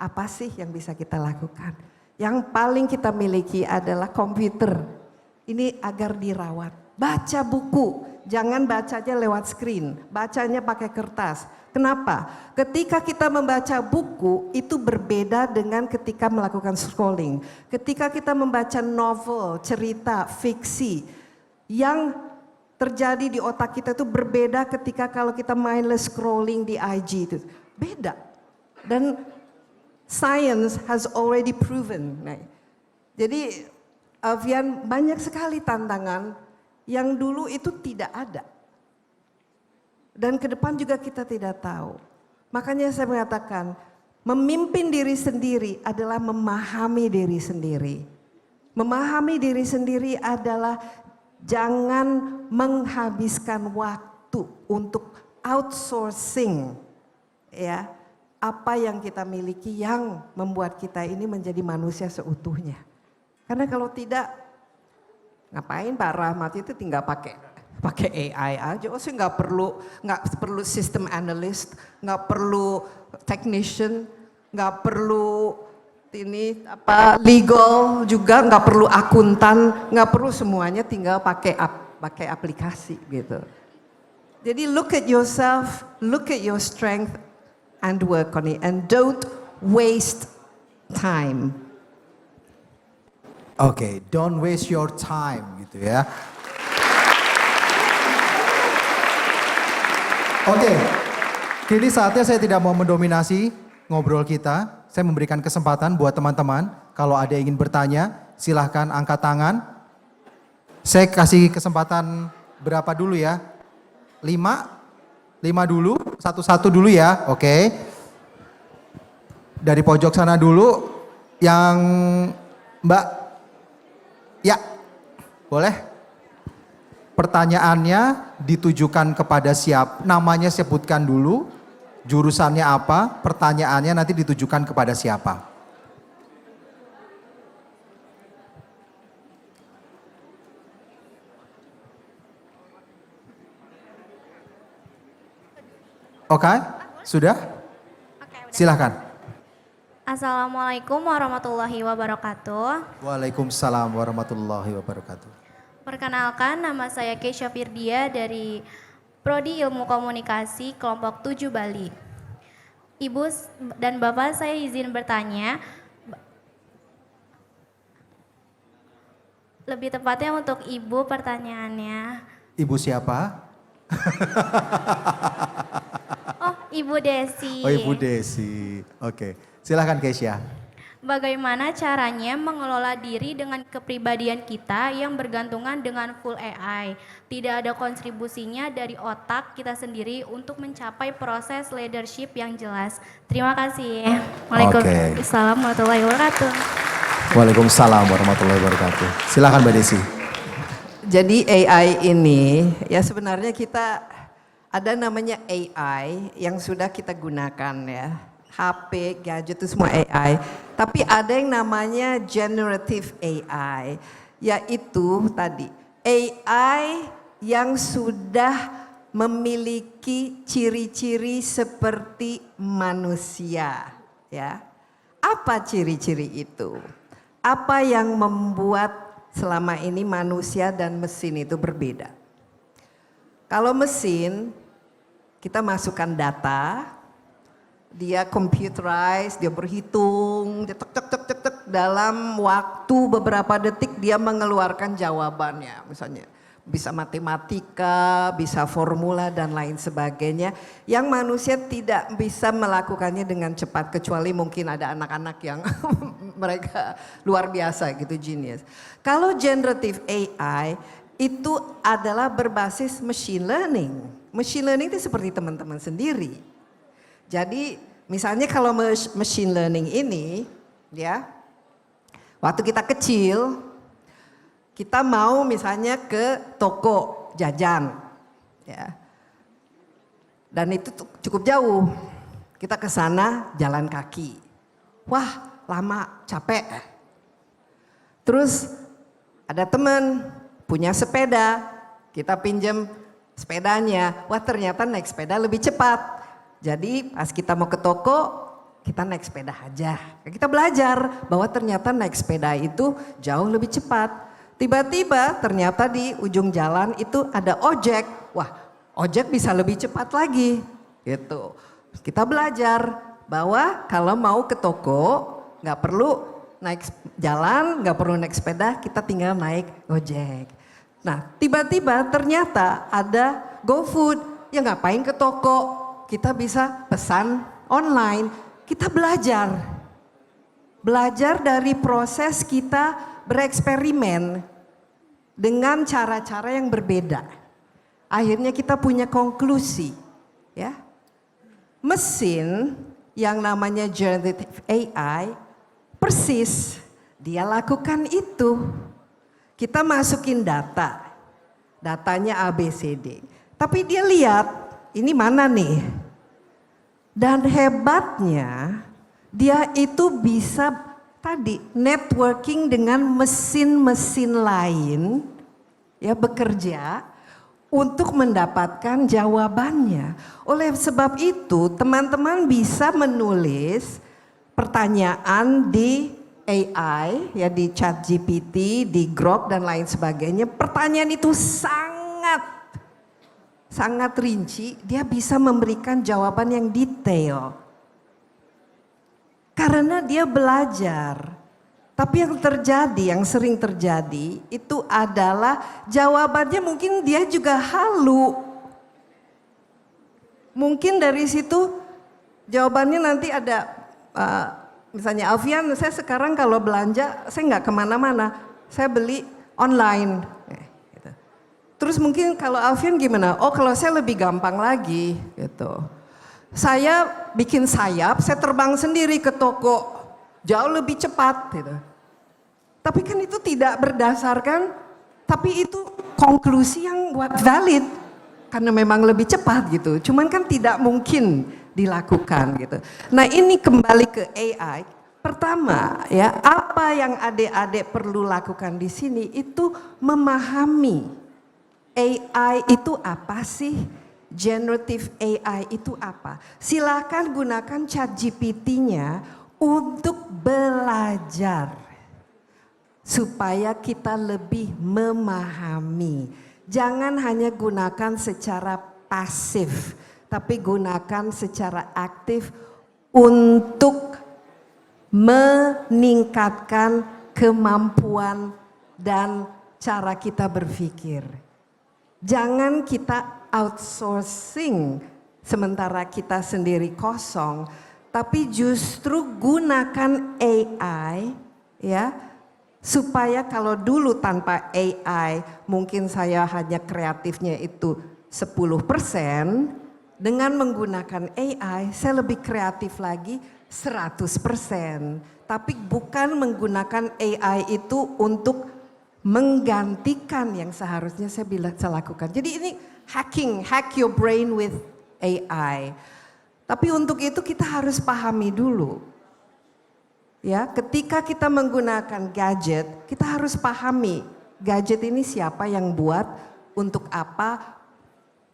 Apa sih yang bisa kita lakukan? Yang paling kita miliki adalah komputer. Ini agar dirawat. Baca buku, jangan bacanya lewat screen, bacanya pakai kertas. Kenapa? Ketika kita membaca buku itu berbeda dengan ketika melakukan scrolling. Ketika kita membaca novel, cerita, fiksi, yang terjadi di otak kita itu berbeda ketika kalau kita mindless scrolling di IG itu. Beda. Dan science has already proven. Nah, jadi Alfian, banyak sekali tantangan yang dulu itu tidak ada. Dan ke depan juga kita tidak tahu. Makanya saya mengatakan, memimpin diri sendiri adalah memahami diri sendiri. Memahami diri sendiri adalah jangan menghabiskan waktu untuk outsourcing, ya, apa yang kita miliki yang membuat kita ini menjadi manusia seutuhnya. Karena kalau tidak, ngapain Pak Rahmat itu tinggal pakai AI aja. Oh sih nggak perlu system analyst, nggak perlu technician, nggak perlu ini apa legal juga, nggak perlu akuntan, nggak perlu, semuanya tinggal pakai aplikasi gitu. Jadi look at yourself, look at your strength and work on it, and don't waste time. Oke, don't waste your time gitu ya. Oke, kini saatnya saya tidak mau mendominasi ngobrol kita. Saya memberikan kesempatan buat teman-teman, kalau ada yang ingin bertanya, silahkan angkat tangan. Saya kasih kesempatan berapa dulu ya? 5 dulu, satu-satu dulu ya, oke. Dari pojok sana dulu, yang Mbak, ya boleh. Pertanyaannya ditujukan kepada siapa, namanya sebutkan dulu, jurusannya apa, pertanyaannya nanti ditujukan kepada siapa. Oke, sudah? Oke, udah. Silahkan. Assalamualaikum warahmatullahi wabarakatuh. Waalaikumsalam warahmatullahi wabarakatuh. Perkenalkan, nama saya Keisha Firdia dari Prodi Ilmu Komunikasi Kelompok 7 Bali. Ibu dan Bapak, saya izin bertanya, lebih tepatnya untuk Ibu pertanyaannya. Ibu siapa? Oh, Ibu Desi. Oh, Ibu Desi. Oke, silahkan Keisha. Bagaimana caranya mengelola diri dengan kepribadian kita yang bergantungan dengan full AI? Tidak ada kontribusinya dari otak kita sendiri untuk mencapai proses leadership yang jelas. Terima kasih. Waalaikumsalam warahmatullahi wabarakatuh. Waalaikumsalam warahmatullahi wabarakatuh. Silahkan Mbak Desi. Jadi AI ini, ya sebenarnya kita ada namanya AI yang sudah kita gunakan ya. HP, gadget itu semua AI. Tapi ada yang namanya generative AI, yaitu tadi AI yang sudah memiliki ciri-ciri seperti manusia, ya. Apa ciri-ciri itu? Apa yang membuat selama ini manusia dan mesin itu berbeda? Kalau mesin, kita masukkan data, dia computerized, dia berhitung, dia tek, dalam waktu beberapa detik dia mengeluarkan jawabannya. Misalnya bisa matematika, bisa formula dan lain sebagainya. Yang manusia tidak bisa melakukannya dengan cepat, kecuali mungkin ada anak-anak yang mereka luar biasa gitu, genius. Kalau generative AI itu adalah berbasis machine learning. Machine learning itu seperti teman-teman sendiri. Jadi misalnya kalau machine learning ini, ya, waktu kita kecil, kita mau misalnya ke toko jajan, ya, dan itu cukup jauh, kita ke sana jalan kaki, wah lama, capek. Terus ada teman punya sepeda, kita pinjam sepedanya, wah ternyata naik sepeda lebih cepat. Jadi pas kita mau ke toko, kita naik sepeda aja. Kita belajar bahwa ternyata naik sepeda itu jauh lebih cepat. Tiba-tiba ternyata di ujung jalan itu ada ojek. Wah, ojek bisa lebih cepat lagi. Gitu. Kita belajar bahwa kalau mau ke toko nggak perlu naik jalan, nggak perlu naik sepeda, kita tinggal naik ojek. Nah, tiba-tiba ternyata ada GoFood. Ya ngapain ke toko? Kita bisa pesan online. Kita belajar. Belajar dari proses kita bereksperimen dengan cara-cara yang berbeda. Akhirnya kita punya konklusi, ya. Mesin yang namanya generative AI persis dia lakukan itu. Kita masukin data, datanya ABCD. Tapi dia lihat ini mana nih? Dan hebatnya dia itu bisa tadi networking dengan mesin-mesin lain ya bekerja untuk mendapatkan jawabannya. Oleh sebab itu teman-teman bisa menulis pertanyaan di AI ya di ChatGPT, di Grok dan lain sebagainya. Pertanyaan itu sangat rinci, dia bisa memberikan jawaban yang detail. Karena dia belajar. Tapi yang terjadi, yang sering terjadi itu adalah jawabannya mungkin dia juga halu. Mungkin dari situ jawabannya nanti ada misalnya Alfian, saya sekarang kalau belanja saya nggak kemana-mana, saya beli online. Gitu. Terus mungkin kalau Alfian gimana? Oh kalau saya lebih gampang lagi gitu. Saya bikin sayap, saya terbang sendiri ke toko, jauh lebih cepat gitu. Tapi kan itu tidak berdasarkan, tapi itu konklusi yang valid. Karena memang lebih cepat gitu, cuman kan tidak mungkin dilakukan gitu. Nah ini kembali ke AI. Pertama ya, apa yang adik-adik perlu lakukan di sini itu memahami AI itu apa sih? Generative AI itu apa? Silakan gunakan ChatGPT-nya untuk belajar supaya kita lebih memahami. Jangan hanya gunakan secara pasif, tapi gunakan secara aktif untuk meningkatkan kemampuan dan cara kita berpikir. Jangan kita outsourcing sementara kita sendiri kosong, tapi justru gunakan AI ya. Supaya kalau dulu tanpa AI mungkin saya hanya kreatifnya itu 10%, dengan menggunakan AI saya lebih kreatif lagi 100%. Tapi bukan menggunakan AI itu untuk menggantikan yang seharusnya saya lakukan. Jadi ini hack your brain with AI. Tapi untuk itu kita harus pahami dulu. Ya, ketika kita menggunakan gadget, kita harus pahami gadget ini siapa yang buat, untuk apa,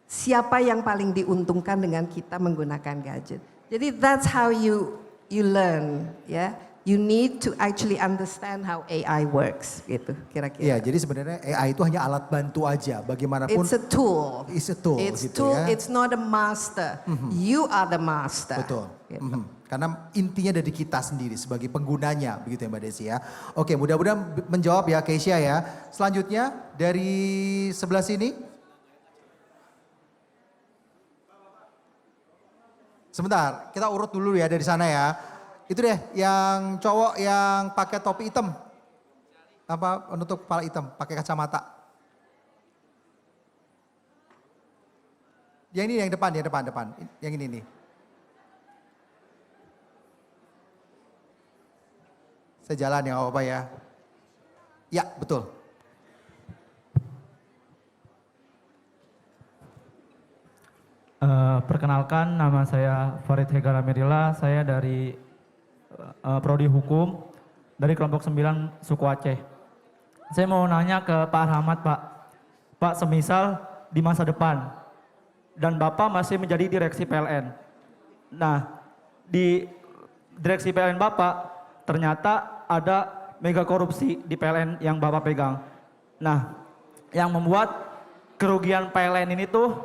siapa yang paling diuntungkan dengan kita menggunakan gadget. Jadi that's how you learn, ya. You need to actually understand how AI works, gitu kira-kira. Iya, jadi sebenarnya AI itu hanya alat bantu aja, bagaimanapun. It's a tool. It's a tool, It's gitu tool. ya. It's not a master. You are the master. Betul. Gitu. Karena intinya dari kita sendiri sebagai penggunanya, begitu ya Mbak Desi ya. Oke, mudah-mudahan menjawab ya Keisha ya. Selanjutnya dari sebelah sini. Sebentar, kita urut dulu ya dari sana ya. Itu deh yang cowok yang pakai topi hitam. Apa penutup kepala hitam, pakai kacamata. Yang ini yang depan. Yang ini nih. Saya jalan ya, apa ya. Ya, betul. Perkenalkan, nama saya Farid Hegara Merila, saya dari Prodi Hukum dari kelompok 9 suku Aceh. Saya mau nanya ke Pak Rahmat, Pak. Pak, semisal di masa depan dan Bapak masih menjadi direksi PLN. Nah, di direksi PLN Bapak ternyata ada mega korupsi di PLN yang Bapak pegang. Nah, yang membuat kerugian PLN ini tuh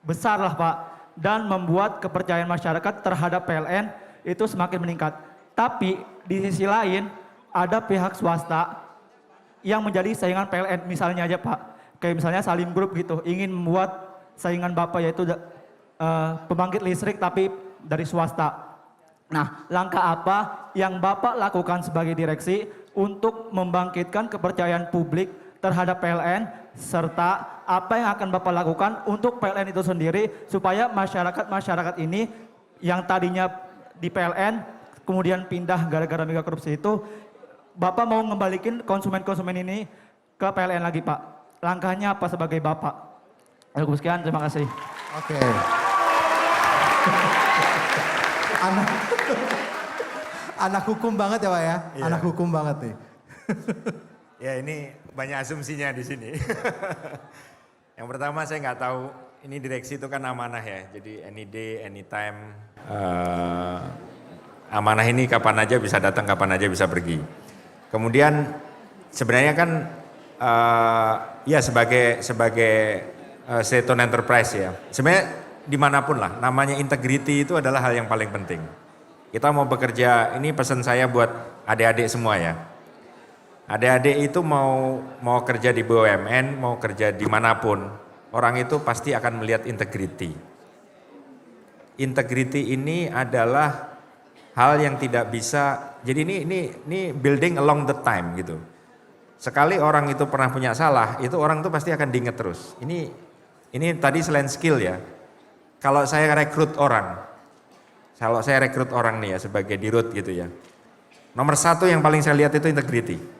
besar lah Pak, dan membuat kepercayaan masyarakat terhadap PLN itu semakin meningkat. Tapi di sisi lain ada pihak swasta yang menjadi saingan PLN, misalnya aja Pak, kayak misalnya Salim Group gitu, ingin membuat saingan Bapak yaitu pembangkit listrik tapi dari swasta. Nah, langkah apa yang Bapak lakukan sebagai direksi untuk membangkitkan kepercayaan publik terhadap PLN, serta apa yang akan Bapak lakukan untuk PLN itu sendiri supaya masyarakat ini yang tadinya di PLN kemudian pindah gara-gara mega korupsi itu, Bapak mau ngembalikin konsumen-konsumen ini ke PLN lagi Pak. Langkahnya apa sebagai Bapak? Cukup sekian, terima kasih. Oke. Anak hukum banget ya Pak ya? Iya. Anak hukum banget nih. Ya ini banyak asumsinya di sini. Yang pertama saya nggak tahu, ini direksi itu kan amanah ya. Jadi any day, anytime. Amanah ini kapan aja bisa datang, kapan aja bisa pergi. Kemudian sebenarnya kan ya sebagai state-owned enterprise ya. Sebenarnya dimanapun lah, namanya integrity itu adalah hal yang paling penting. Kita mau bekerja, ini pesan saya buat adik-adik semua ya. Adik-adik itu mau kerja di BUMN, mau kerja dimanapun, orang itu pasti akan melihat integrity. Integrity ini adalah hal yang tidak bisa, jadi ini building along the time gitu. Sekali orang itu pernah punya salah, itu orang itu pasti akan diingat terus. Ini tadi selain skill ya, kalau saya rekrut orang nih ya sebagai dirut gitu ya, nomor satu yang paling saya lihat itu integrity.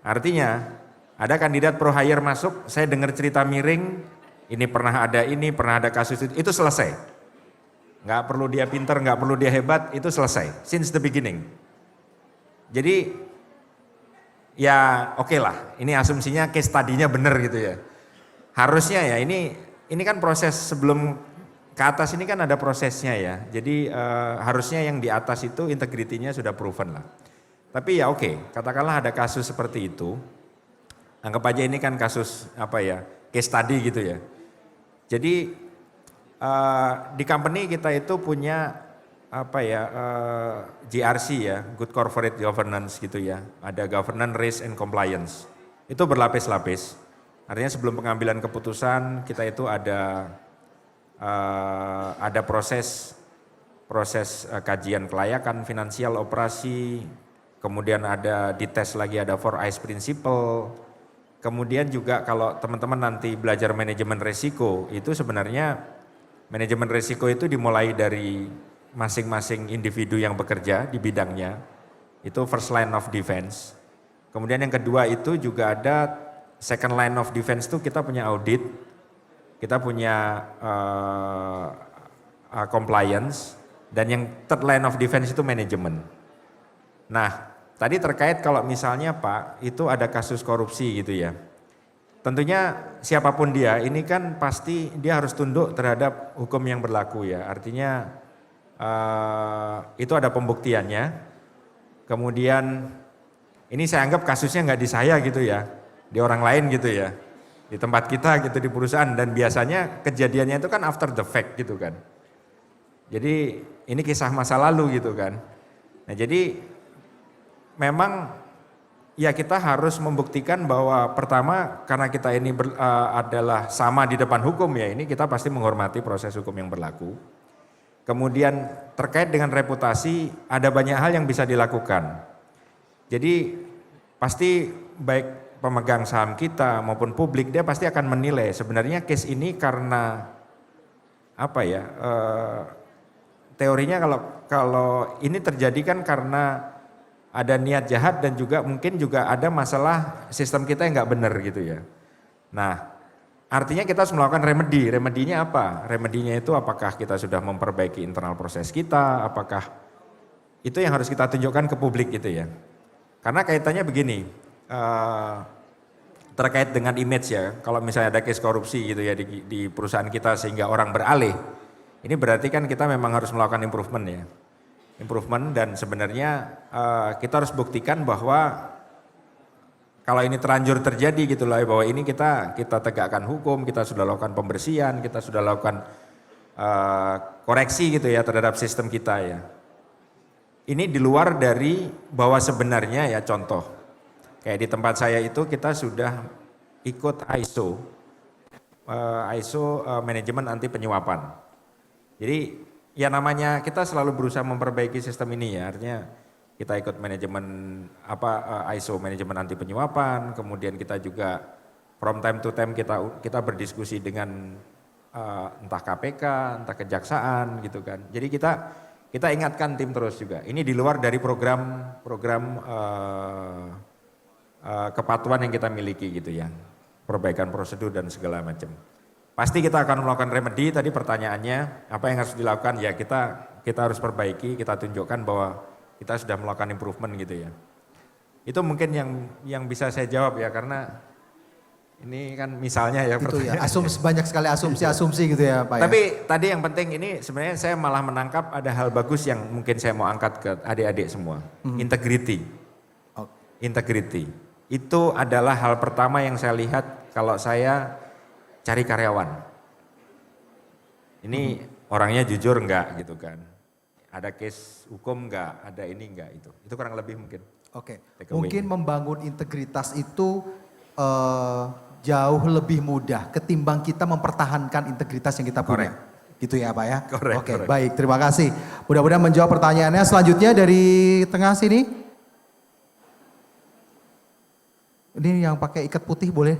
Artinya ada kandidat pro hire masuk, saya dengar cerita miring, ini pernah ada kasus itu selesai. Nggak perlu dia pinter, nggak perlu dia hebat, itu selesai, since the beginning. Jadi ya oke lah, ini asumsinya case study-nya bener gitu ya. Harusnya ya ini kan proses sebelum ke atas ini kan ada prosesnya ya. Jadi harusnya yang di atas itu integritinya sudah proven lah. Tapi ya oke, katakanlah ada kasus seperti itu. Anggap aja ini kan kasus case study gitu ya. Jadi di company kita itu punya GRC ya, Good Corporate Governance gitu ya. Ada governance, risk and compliance. Itu berlapis-lapis. Artinya sebelum pengambilan keputusan kita itu ada proses kajian kelayakan finansial operasi, kemudian ada dites lagi ada 4 I's Principle, kemudian juga kalau teman-teman nanti belajar manajemen risiko, itu sebenarnya manajemen risiko itu dimulai dari masing-masing individu yang bekerja di bidangnya, itu first line of defense. Kemudian yang kedua itu juga ada second line of defense, itu kita punya audit, kita punya compliance, dan yang third line of defense itu manajemen. Nah, tadi terkait kalau misalnya Pak, itu ada kasus korupsi gitu ya. Tentunya siapapun dia, ini kan pasti dia harus tunduk terhadap hukum yang berlaku ya. Artinya itu ada pembuktiannya. Kemudian ini saya anggap kasusnya nggak di saya gitu ya, di orang lain gitu ya. Di tempat kita gitu, di perusahaan, dan biasanya kejadiannya itu kan after the fact gitu kan. Jadi ini kisah masa lalu gitu kan. Nah jadi memang ya kita harus membuktikan bahwa pertama karena kita ini adalah sama di depan hukum ya, ini kita pasti menghormati proses hukum yang berlaku. Kemudian terkait dengan reputasi ada banyak hal yang bisa dilakukan. Jadi pasti baik pemegang saham kita maupun publik dia pasti akan menilai sebenarnya case ini karena teorinya kalau ini terjadi kan karena ada niat jahat dan juga mungkin juga ada masalah sistem kita yang nggak benar gitu ya. Nah artinya kita harus melakukan remedi. Remedinya apa? Remedinya itu apakah kita sudah memperbaiki internal proses kita, apakah itu yang harus kita tunjukkan ke publik gitu ya. Karena kaitannya begini, terkait dengan image ya, kalau misalnya ada case korupsi gitu ya di perusahaan kita sehingga orang beralih, Ini berarti kan kita memang harus melakukan improvement ya. Improvement dan sebenarnya kita harus buktikan bahwa kalau ini terlanjur terjadi gitu lah, bahwa ini kita tegakkan hukum, kita sudah lakukan pembersihan, kita sudah lakukan koreksi gitu ya terhadap sistem kita ya. Ini di luar dari bahwa sebenarnya ya contoh, kayak di tempat saya itu kita sudah ikut ISO manajemen anti penyuapan. Jadi ya namanya kita selalu berusaha memperbaiki sistem ini ya, artinya kita ikut manajemen ISO manajemen anti penyuapan, kemudian kita juga from time to time kita berdiskusi dengan entah KPK, entah kejaksaan gitu kan. Jadi kita ingatkan tim terus juga. Ini di luar dari program kepatuhan yang kita miliki gitu ya. Perbaikan prosedur dan segala macam. Pasti kita akan melakukan remedi, tadi pertanyaannya apa yang harus dilakukan, ya kita harus perbaiki, kita tunjukkan bahwa kita sudah melakukan improvement gitu ya. Itu mungkin yang bisa saya jawab ya, karena ini kan misalnya ya. Itu ya, banyak sekali asumsi-asumsi gitu ya Pak. Tapi tadi yang penting ini sebenarnya saya malah menangkap ada hal bagus yang mungkin saya mau angkat ke adik-adik semua. Integrity. Integrity. Itu adalah hal pertama yang saya lihat kalau saya cari karyawan. Ini orangnya jujur enggak gitu kan. Ada case hukum enggak, ada ini enggak itu. Itu kurang lebih mungkin. Oke. Mungkin membangun integritas itu jauh lebih mudah ketimbang kita mempertahankan integritas yang kita punya. Gitu ya Pak ya? Oke, baik, terima kasih. Mudah-mudahan menjawab pertanyaannya. Selanjutnya dari tengah sini. Ini yang pakai ikat putih boleh?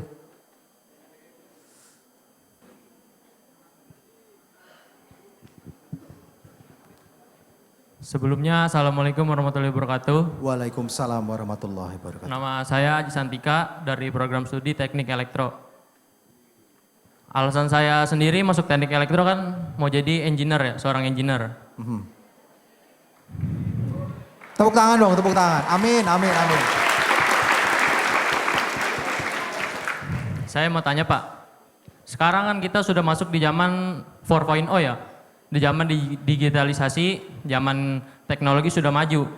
Sebelumnya, Assalamualaikum warahmatullahi wabarakatuh. Waalaikumsalam warahmatullahi wabarakatuh. Nama saya Aji Santika dari program studi Teknik Elektro. Alasan saya sendiri masuk Teknik Elektro kan mau jadi engineer ya, seorang engineer. Tepuk tangan dong, tepuk tangan. Amin, amin, amin. Saya mau tanya Pak, sekarang kan kita sudah masuk di zaman 4.0 ya. Di zaman digitalisasi, zaman teknologi sudah maju,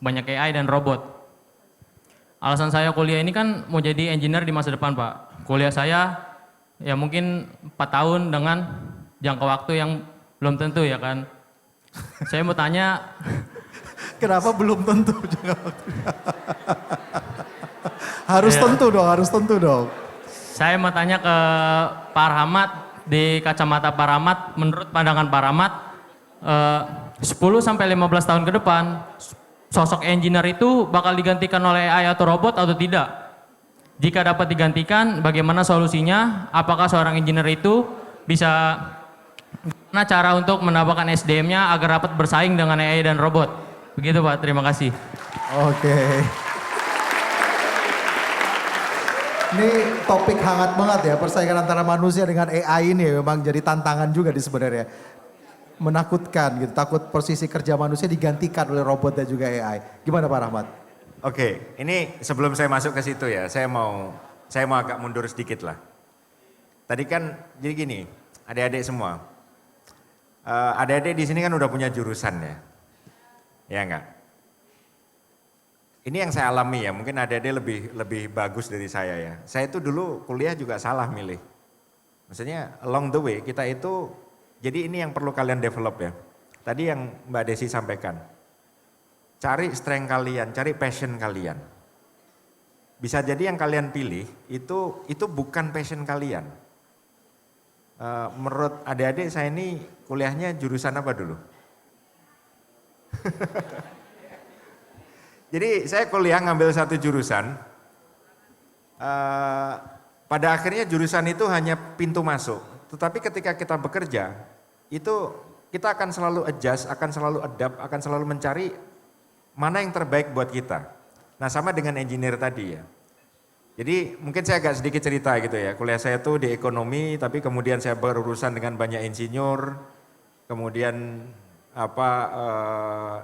banyak AI dan robot. Alasan saya kuliah ini kan mau jadi engineer di masa depan Pak. Kuliah saya ya mungkin 4 tahun dengan jangka waktu yang belum tentu ya kan. Saya mau tanya. Kenapa belum tentu jangka waktunya? Harus tentu dong, harus tentu dong. Saya mau tanya ke Pak Rahmat. Di kacamata Pak Rahmat, menurut pandangan Pak Rahmat, 10-15 tahun ke depan, sosok engineer itu bakal digantikan oleh AI atau robot atau tidak? Jika dapat digantikan, bagaimana solusinya? Apakah seorang engineer itu bisa, gimana cara untuk mendapatkan SDM-nya agar dapat bersaing dengan AI dan robot? Begitu Pak, terima kasih. Oke. Ini topik hangat banget ya, persaingan antara manusia dengan AI ini memang jadi tantangan juga di sebenarnya. Menakutkan gitu, takut posisi kerja manusia digantikan oleh robot dan juga AI. Gimana Pak Rahmat? Oke, ini sebelum saya masuk ke situ ya, saya mau agak mundur sedikit lah. Tadi kan jadi gini, adik-adik semua. Adik-adik di sini kan udah punya jurusan ya. Ya enggak? Ini yang saya alami ya, mungkin adik-adik lebih bagus dari saya ya. Saya itu dulu kuliah juga salah milih. Maksudnya along the way kita itu, jadi ini yang perlu kalian develop ya. Tadi yang Mbak Desi sampaikan, cari strength kalian, cari passion kalian. Bisa jadi yang kalian pilih itu bukan passion kalian. Menurut adik-adik saya ini kuliahnya jurusan apa dulu? Jadi saya kuliah ngambil satu jurusan, pada akhirnya jurusan itu hanya pintu masuk. Tetapi ketika kita bekerja, itu kita akan selalu adjust, akan selalu adapt, akan selalu mencari mana yang terbaik buat kita. Nah sama dengan engineer tadi ya. Jadi mungkin saya agak sedikit cerita gitu ya, kuliah saya tuh di ekonomi, tapi kemudian saya berurusan dengan banyak insinyur, kemudian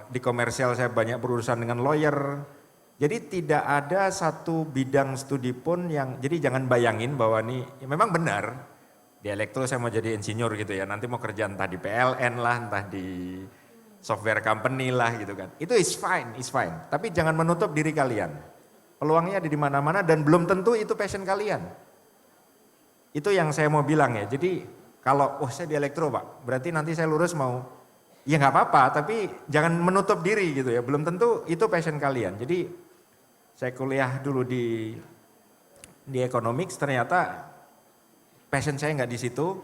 di komersial saya banyak berurusan dengan lawyer. Jadi tidak ada satu bidang studi pun yang, jadi jangan bayangin bahwa ini ya memang benar di Di elektro saya mau jadi insinyur gitu ya, nanti mau kerja entah di PLN lah, entah di software company lah gitu kan. Itu is fine. Tapi jangan menutup diri kalian. Peluangnya ada di mana-mana dan belum tentu itu passion kalian. Itu yang saya mau bilang ya. Jadi kalau saya di elektro Pak, berarti nanti saya lurus mau, ya nggak apa-apa, tapi jangan menutup diri gitu ya. Belum tentu itu passion kalian. Jadi saya kuliah dulu di economics, ternyata passion saya nggak di situ.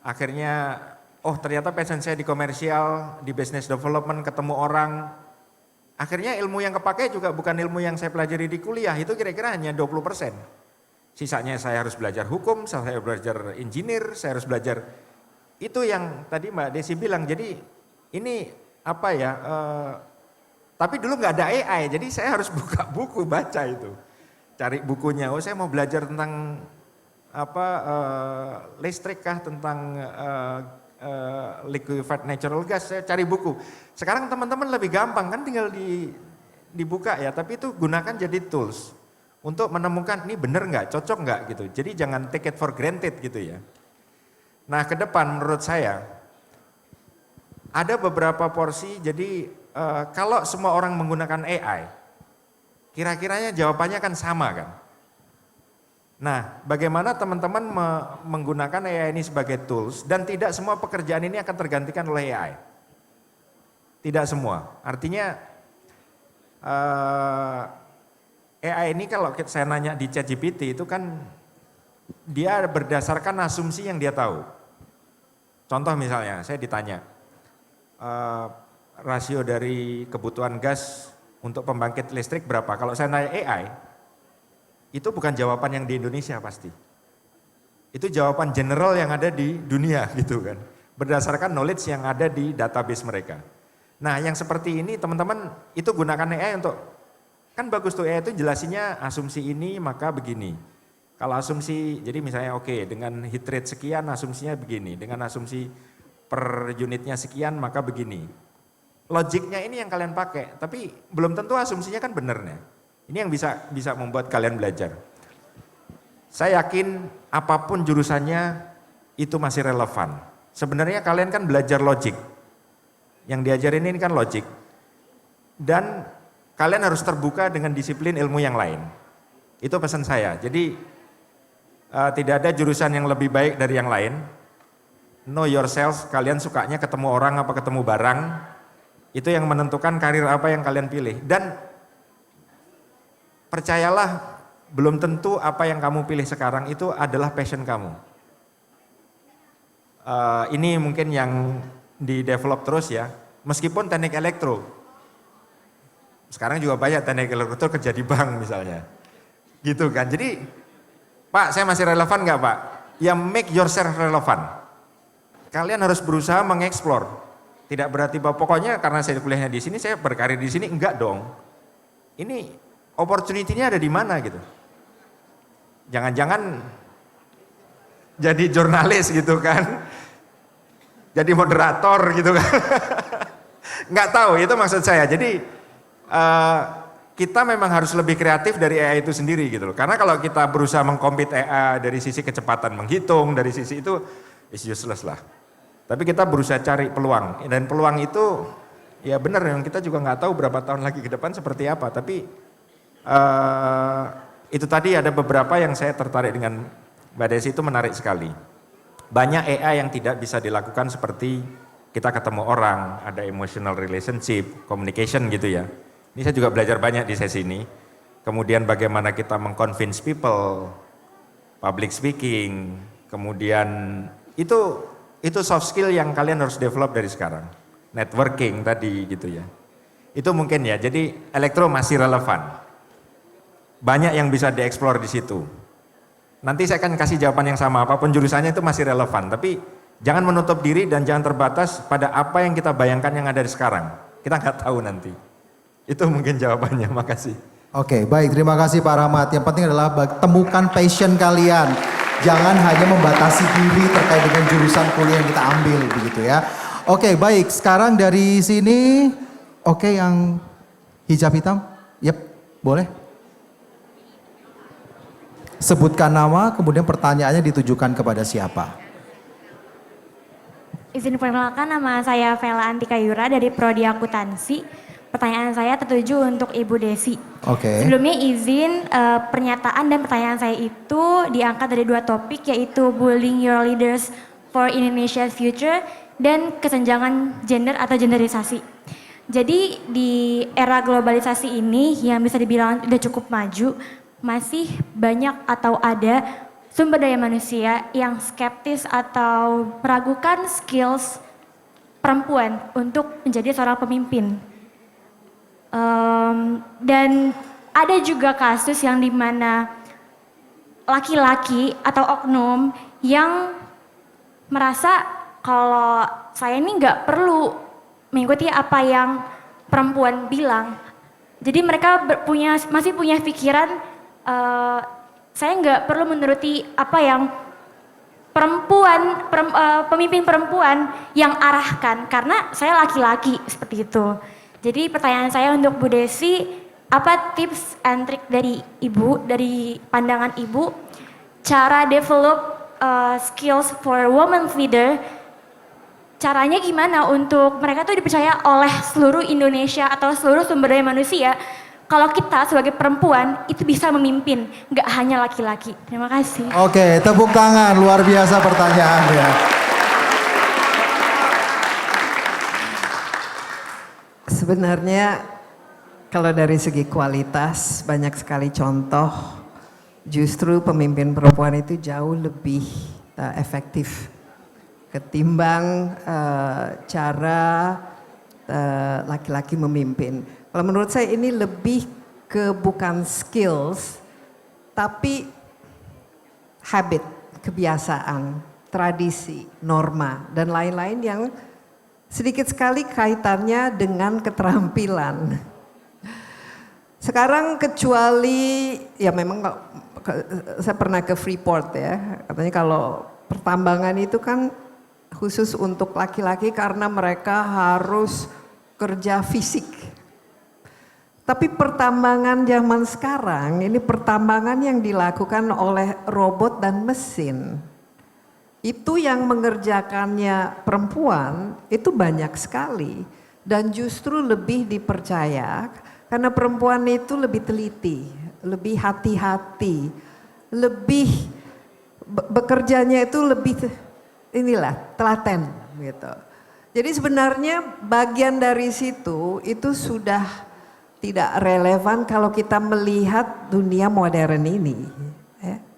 Akhirnya, ternyata passion saya di komersial, di business development, ketemu orang. Akhirnya ilmu yang kepake juga bukan ilmu yang saya pelajari di kuliah, itu kira-kira hanya 20%. Sisanya saya harus belajar hukum, saya harus belajar engineer, saya harus belajar. Itu yang tadi Mbak Desi bilang, jadi ini apa ya, tapi dulu nggak ada AI, jadi saya harus buka buku, baca itu. Cari bukunya, saya mau belajar tentang listrik kah, tentang liquefied natural gas, saya cari buku. Sekarang teman-teman lebih gampang kan, tinggal dibuka ya, tapi itu gunakan jadi tools untuk menemukan ini bener nggak, cocok nggak gitu. Jadi jangan take it for granted gitu ya. Nah ke depan menurut saya ada beberapa porsi, jadi kalau semua orang menggunakan AI, kira-kiranya jawabannya kan sama kan. Nah bagaimana teman-teman menggunakan AI ini sebagai tools dan tidak semua pekerjaan ini akan tergantikan oleh AI. Tidak semua, artinya AI ini kalau saya nanya di ChatGPT itu kan dia berdasarkan asumsi yang dia tahu. Contoh misalnya saya ditanya rasio dari kebutuhan gas untuk pembangkit listrik berapa. Kalau saya nanya AI itu bukan jawaban yang di Indonesia pasti. Itu jawaban general yang ada di dunia gitu kan. Berdasarkan knowledge yang ada di database mereka. Nah yang seperti ini teman-teman itu gunakan AI untuk, kan bagus tuh AI itu jelasinnya asumsi ini maka begini. Kalau asumsi, jadi misalnya dengan hit rate sekian asumsinya begini, dengan asumsi per unitnya sekian maka begini. Logiknya ini yang kalian pakai, tapi belum tentu asumsinya kan benernya. Ini yang bisa membuat kalian belajar. Saya yakin apapun jurusannya itu masih relevan. Sebenarnya kalian kan belajar logik. Yang diajarin ini kan logik. Dan kalian harus terbuka dengan disiplin ilmu yang lain. Itu pesan saya. Jadi tidak ada jurusan yang lebih baik dari yang lain. Know yourself, kalian sukanya ketemu orang apa ketemu barang. Itu yang menentukan karir apa yang kalian pilih. Dan percayalah, belum tentu apa yang kamu pilih sekarang itu adalah passion kamu. Ini mungkin yang di-develop terus ya. Meskipun teknik elektro. Sekarang juga banyak teknik elektro kerja di bank misalnya. Gitu kan. Jadi, Pak saya masih relevan nggak Pak? Ya make yourself relevan. Kalian harus berusaha mengeksplor. Tidak berarti bahwa pokoknya karena saya kuliahnya di sini, saya berkarir di sini, enggak dong. Ini opportunity-nya ada di mana gitu. Jangan-jangan jadi jurnalis gitu kan. Jadi moderator gitu kan. Enggak tahu, itu maksud saya. Jadi kita memang harus lebih kreatif dari AI itu sendiri gitu loh. Karena kalau kita berusaha mengcompete AI dari sisi kecepatan menghitung, dari sisi itu is useless lah. Tapi kita berusaha cari peluang. Dan peluang itu ya benar, yang kita juga nggak tahu berapa tahun lagi ke depan seperti apa. Tapi itu tadi ada beberapa yang saya tertarik dengan Mbak Desi, itu menarik sekali. Banyak AI yang tidak bisa dilakukan seperti kita ketemu orang, ada emotional relationship, communication gitu ya. Ini saya juga belajar banyak di sesi ini. Kemudian bagaimana kita meng-convince people, public speaking, kemudian itu soft skill yang kalian harus develop dari sekarang. Networking tadi gitu ya. Itu mungkin ya, jadi elektro masih relevan. Banyak yang bisa dieksplor di situ. Nanti saya akan kasih jawaban yang sama, apapun jurusannya itu masih relevan. Tapi jangan menutup diri dan jangan terbatas pada apa yang kita bayangkan yang ada di sekarang. Kita nggak tahu nanti. Itu mungkin jawabannya, makasih. Oke, baik, terima kasih Pak Rahmat. Yang penting adalah temukan passion kalian. Jangan hanya membatasi diri terkait dengan jurusan kuliah yang kita ambil begitu ya. Oke, baik, sekarang dari sini, yang hijab hitam, yep, boleh. Sebutkan nama, kemudian pertanyaannya ditujukan kepada siapa. Izin perkenalkan, nama saya Vela Antika Yura dari Prodi Akuntansi. Pertanyaan saya tertuju untuk Ibu Desi. Oke. Sebelumnya izin pernyataan dan pertanyaan saya itu diangkat dari 2 topik, yaitu bullying your leaders for Indonesia's future dan kesenjangan gender atau genderisasi. Jadi di era globalisasi ini yang bisa dibilang udah cukup maju, masih banyak atau ada sumber daya manusia yang skeptis atau meragukan skills perempuan untuk menjadi seorang pemimpin. Dan ada juga kasus yang dimana laki-laki atau oknum yang merasa kalau saya ini nggak perlu mengikuti apa yang perempuan bilang. Jadi mereka masih punya pikiran saya nggak perlu menuruti apa yang pemimpin perempuan yang arahkan karena saya laki-laki, seperti itu. Jadi pertanyaan saya untuk Bu Desi, apa tips and trick dari Ibu, dari pandangan Ibu, cara develop skills for women leader, caranya gimana untuk mereka tuh dipercaya oleh seluruh Indonesia atau seluruh sumber daya manusia, kalau kita sebagai perempuan itu bisa memimpin, nggak hanya laki-laki. Terima kasih. Oke, tepuk tangan, luar biasa pertanyaannya. Sebenarnya kalau dari segi kualitas banyak sekali contoh justru pemimpin perempuan itu jauh lebih efektif ketimbang cara laki-laki memimpin. Kalau menurut saya ini lebih ke bukan skills tapi habit, kebiasaan, tradisi, norma dan lain-lain yang sedikit sekali kaitannya dengan keterampilan. Sekarang kecuali ya memang saya pernah ke Freeport ya, katanya kalau pertambangan itu kan khusus untuk laki-laki karena mereka harus kerja fisik. Tapi pertambangan zaman sekarang ini pertambangan yang dilakukan oleh robot dan mesin. Itu yang mengerjakannya perempuan itu banyak sekali dan justru lebih dipercaya karena perempuan itu lebih teliti, lebih hati-hati, lebih bekerjanya itu lebih telaten gitu. Jadi sebenarnya bagian dari situ itu sudah tidak relevan kalau kita melihat dunia modern ini.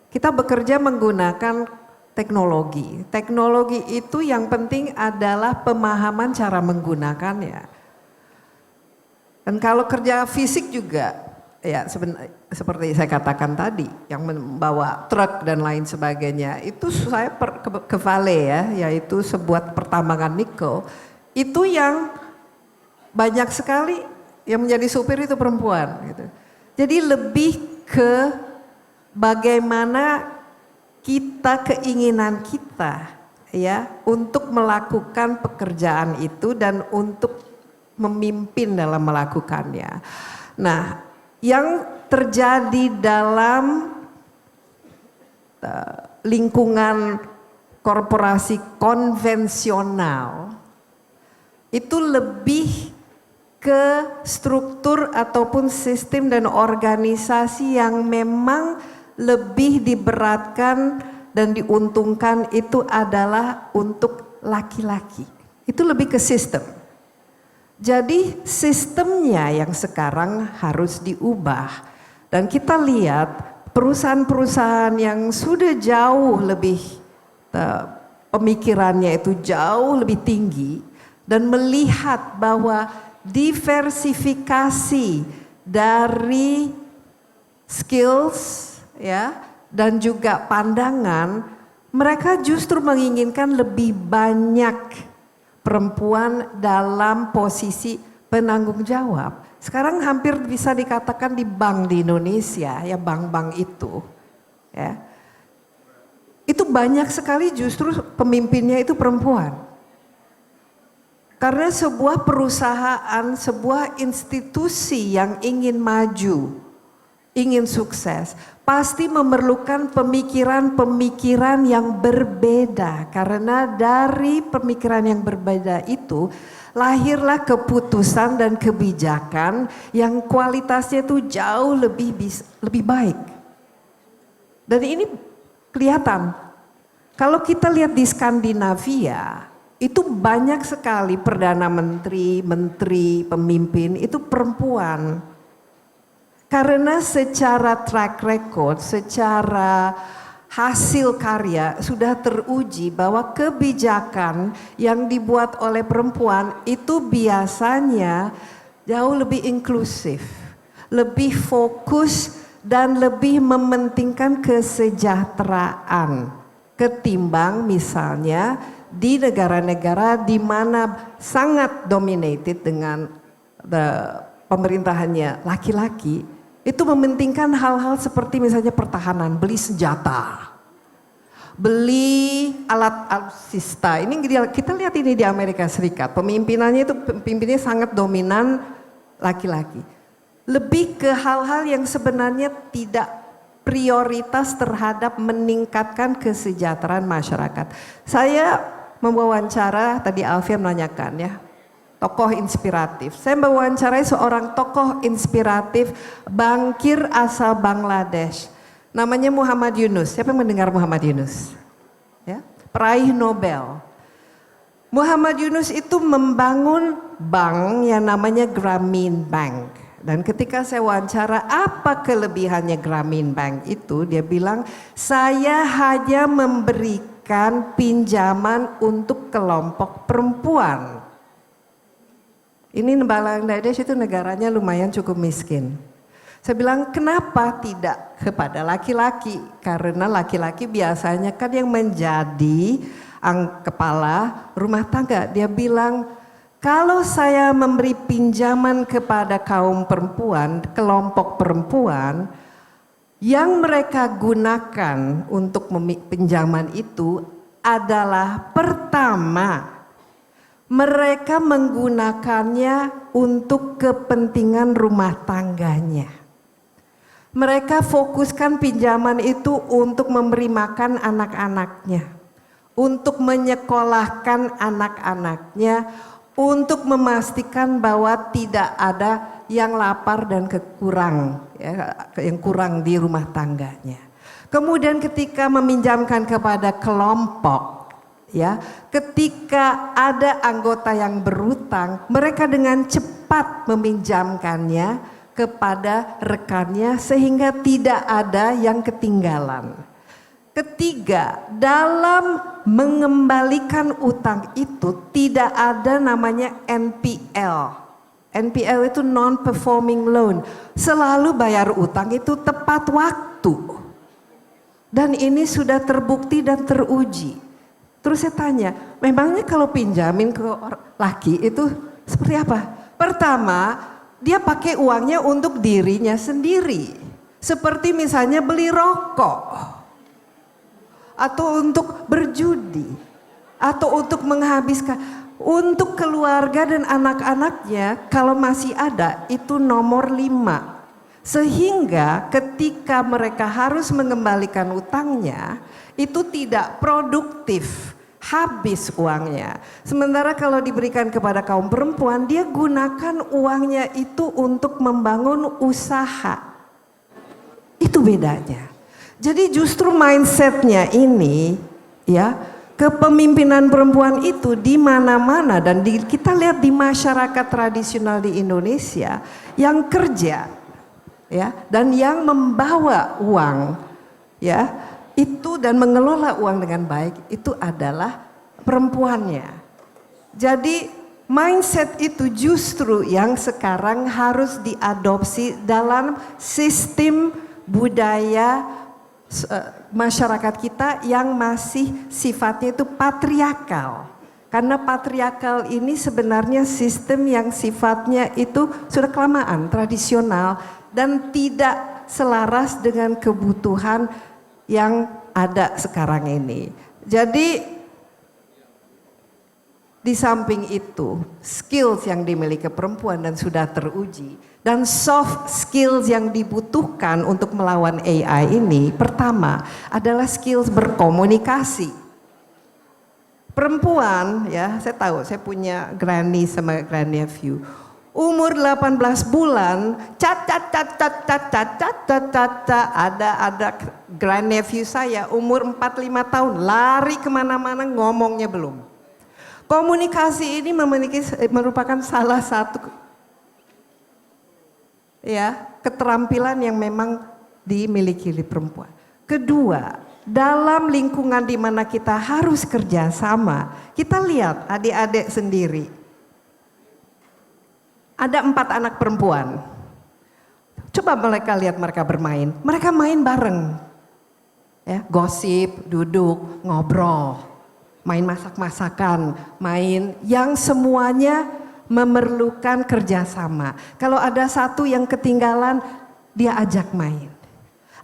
Kita bekerja menggunakan teknologi. Teknologi itu yang penting adalah pemahaman cara menggunakannya. Dan kalau kerja fisik juga, ya seperti saya katakan tadi, yang membawa truk dan lain sebagainya, itu saya ke Vale ya, yaitu sebuah pertambangan nikel, itu yang banyak sekali yang menjadi supir itu perempuan. Gitu. Jadi lebih ke bagaimana keinginan kita ya untuk melakukan pekerjaan itu dan untuk memimpin dalam melakukannya. Nah, yang terjadi dalam lingkungan korporasi konvensional itu lebih ke struktur ataupun sistem dan organisasi yang memang lebih diberatkan dan diuntungkan itu adalah untuk laki-laki. Itu lebih ke sistem. Jadi sistemnya yang sekarang harus diubah. Dan kita lihat perusahaan-perusahaan yang sudah jauh lebih pemikirannya itu jauh lebih tinggi dan melihat bahwa diversifikasi dari skills ya dan juga pandangan, mereka justru menginginkan lebih banyak perempuan dalam posisi penanggung jawab. Sekarang hampir bisa dikatakan di bank di Indonesia ya, bank-bank itu ya, itu banyak sekali justru pemimpinnya itu perempuan. Karena sebuah perusahaan, sebuah institusi yang ingin maju, ingin sukses, pasti memerlukan pemikiran-pemikiran yang berbeda. Karena dari pemikiran yang berbeda itu lahirlah keputusan dan kebijakan yang kualitasnya itu jauh lebih baik. Dan ini kelihatan. Kalau kita lihat di Skandinavia, itu banyak sekali perdana menteri, pemimpin itu perempuan. Karena secara track record, secara hasil karya sudah teruji bahwa kebijakan yang dibuat oleh perempuan itu biasanya jauh lebih inklusif, lebih fokus dan lebih mementingkan kesejahteraan ketimbang misalnya di negara-negara di mana sangat dominated dengan pemerintahannya laki-laki, itu mementingkan hal-hal seperti misalnya pertahanan, beli senjata, beli alat alutsista. Ini kita lihat ini di Amerika Serikat, pemimpinnya sangat dominan laki-laki. Lebih ke hal-hal yang sebenarnya tidak prioritas terhadap meningkatkan kesejahteraan masyarakat. Saya mewawancara, tadi Alfian menanyakan ya, tokoh inspiratif. Saya mewawancarai seorang tokoh inspiratif bankir asal Bangladesh. Namanya Muhammad Yunus. Siapa yang mendengar Muhammad Yunus? Ya, peraih Nobel. Muhammad Yunus itu membangun bank yang namanya Grameen Bank. Dan ketika saya wawancara apa kelebihannya Grameen Bank itu, dia bilang saya hanya memberikan pinjaman untuk kelompok perempuan. Ini Bangladesh itu negaranya lumayan cukup miskin. Saya bilang kenapa tidak kepada laki-laki? Karena laki-laki biasanya kan yang menjadi kepala rumah tangga. Dia bilang kalau saya memberi pinjaman kepada kaum perempuan, kelompok perempuan, yang mereka gunakan untuk pinjaman itu adalah pertama, mereka menggunakannya untuk kepentingan rumah tangganya. Mereka fokuskan pinjaman itu untuk memberi makan anak-anaknya, untuk menyekolahkan anak-anaknya, untuk memastikan bahwa tidak ada yang lapar dan yang kurang di rumah tangganya. Kemudian ketika meminjamkan kepada kelompok, ya, ketika ada anggota yang berutang, mereka dengan cepat meminjamkannya kepada rekannya sehingga tidak ada yang ketinggalan. Ketiga, dalam mengembalikan utang itu tidak ada namanya NPL. NPL itu non-performing loan. Selalu bayar utang itu tepat waktu. Dan ini sudah terbukti dan teruji. Terus saya tanya, memangnya kalau pinjamin ke laki itu seperti apa? Pertama, dia pakai uangnya untuk dirinya sendiri. Seperti misalnya beli rokok. Atau untuk berjudi. Atau untuk menghabiskan. Untuk keluarga dan anak-anaknya kalau masih ada itu nomor 5. Sehingga ketika mereka harus mengembalikan utangnya itu tidak produktif. Habis uangnya. Sementara kalau diberikan kepada kaum perempuan, dia gunakan uangnya itu untuk membangun usaha. Itu bedanya. Jadi justru mindsetnya ini, ya, kepemimpinan perempuan itu di mana-mana dan kita lihat di masyarakat tradisional di Indonesia yang kerja, ya, dan yang membawa uang, ya. Itu dan mengelola uang dengan baik itu adalah perempuannya. Jadi mindset itu justru yang sekarang harus diadopsi dalam sistem budaya masyarakat kita yang masih sifatnya itu patriarkal. Karena patriarkal ini sebenarnya sistem yang sifatnya itu sudah kelamaan, tradisional dan tidak selaras dengan kebutuhan yang ada sekarang ini. Jadi Di samping itu, skills yang dimiliki perempuan dan sudah teruji, dan soft skills yang dibutuhkan untuk melawan AI ini, pertama adalah skills berkomunikasi. Perempuan, ya saya tahu, saya punya granny sama grandnephew. Umur 18 bulan, ada grandnephew saya umur 45 tahun, lari kemana-mana ngomongnya belum. Komunikasi ini merupakan salah satu keterampilan yang memang dimiliki oleh perempuan. Kedua, dalam lingkungan di mana kita harus kerja sama, kita lihat adik-adik sendiri. Ada 4 anak perempuan. Coba mereka lihat mereka bermain. Mereka main bareng. Ya, gosip, duduk, ngobrol. Main masak-masakan, main yang semuanya memerlukan kerjasama. Kalau ada satu yang ketinggalan, dia ajak main.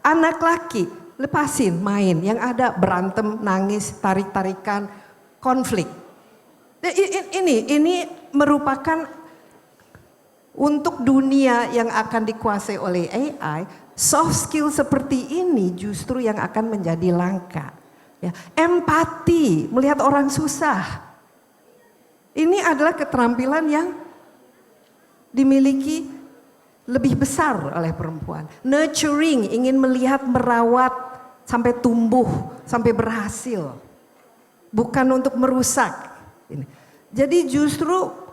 Anak laki, lepasin main. Yang ada berantem, nangis, tarik-tarikan, konflik. Ini merupakan untuk dunia yang akan dikuasai oleh AI, soft skill seperti ini justru yang akan menjadi langka. Ya, empati, melihat orang susah. Ini adalah keterampilan yang dimiliki lebih besar oleh perempuan. Nurturing, ingin melihat, merawat sampai tumbuh, sampai berhasil. Bukan untuk merusak. Jadi justru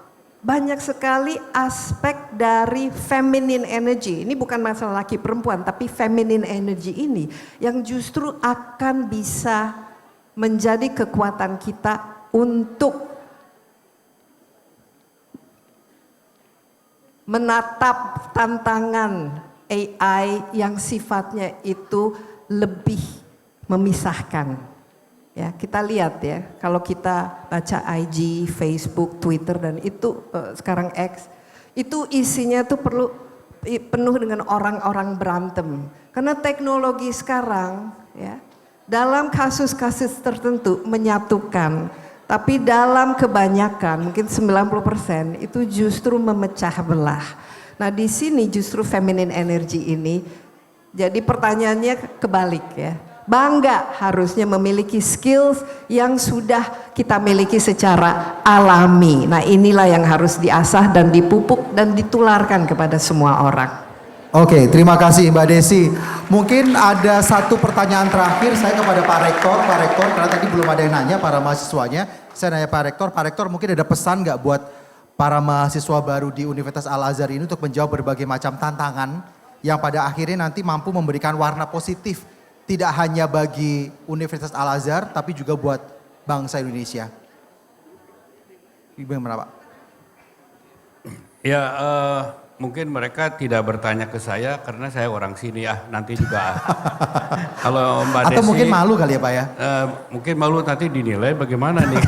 banyak sekali aspek dari feminine energy. Ini bukan masalah laki perempuan, tapi feminine energy ini yang justru akan bisa menjadi kekuatan kita untuk menatap tantangan AI yang sifatnya itu lebih memisahkan. Ya, kita lihat ya, kalau kita baca IG, Facebook, Twitter dan itu sekarang X, itu isinya tuh penuh dengan orang-orang berantem. Karena teknologi sekarang ya, dalam kasus-kasus tertentu menyatukan, tapi dalam kebanyakan mungkin 90% itu justru memecah belah. Nah, di sini justru feminine energy ini jadi pertanyaannya kebalik ya. Bangga harusnya memiliki skills yang sudah kita miliki secara alami. Nah, inilah yang harus diasah dan dipupuk dan ditularkan kepada semua orang. Oke, terima kasih Mbak Desi. Mungkin ada satu pertanyaan terakhir saya kepada Pak Rektor. Pak Rektor, karena tadi belum ada yang nanya para mahasiswanya. Saya nanya Pak Rektor mungkin ada pesan nggak buat para mahasiswa baru di Universitas Al-Azhar ini untuk menjawab berbagai macam tantangan yang pada akhirnya nanti mampu memberikan warna positif. Tidak hanya bagi Universitas Al-Azhar, tapi juga buat bangsa Indonesia. Gimana Pak? Ya, mungkin mereka tidak bertanya ke saya karena saya orang sini nanti juga. Kalau Mbak Desi. Atau mungkin malu kali ya Pak ya? Mungkin malu nanti dinilai bagaimana nih.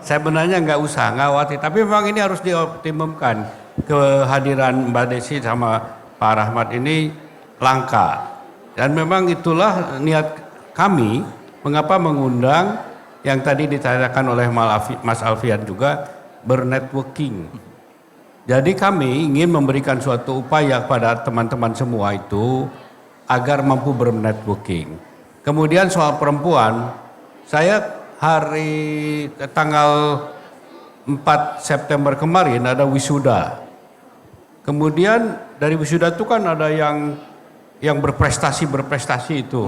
Saya benarnya nggak usah ngawati, tapi memang ini harus dioptimumkan. Kehadiran Mbak Desi sama Pak Rahmat ini langka. Dan memang itulah niat kami mengapa mengundang yang tadi ditanyakan oleh Mas Alfian juga bernetworking. Jadi kami ingin memberikan suatu upaya kepada teman-teman semua itu agar mampu bernetworking. Kemudian soal perempuan, saya tanggal 4 September kemarin ada wisuda. Kemudian dari wisuda itu kan ada yang berprestasi itu.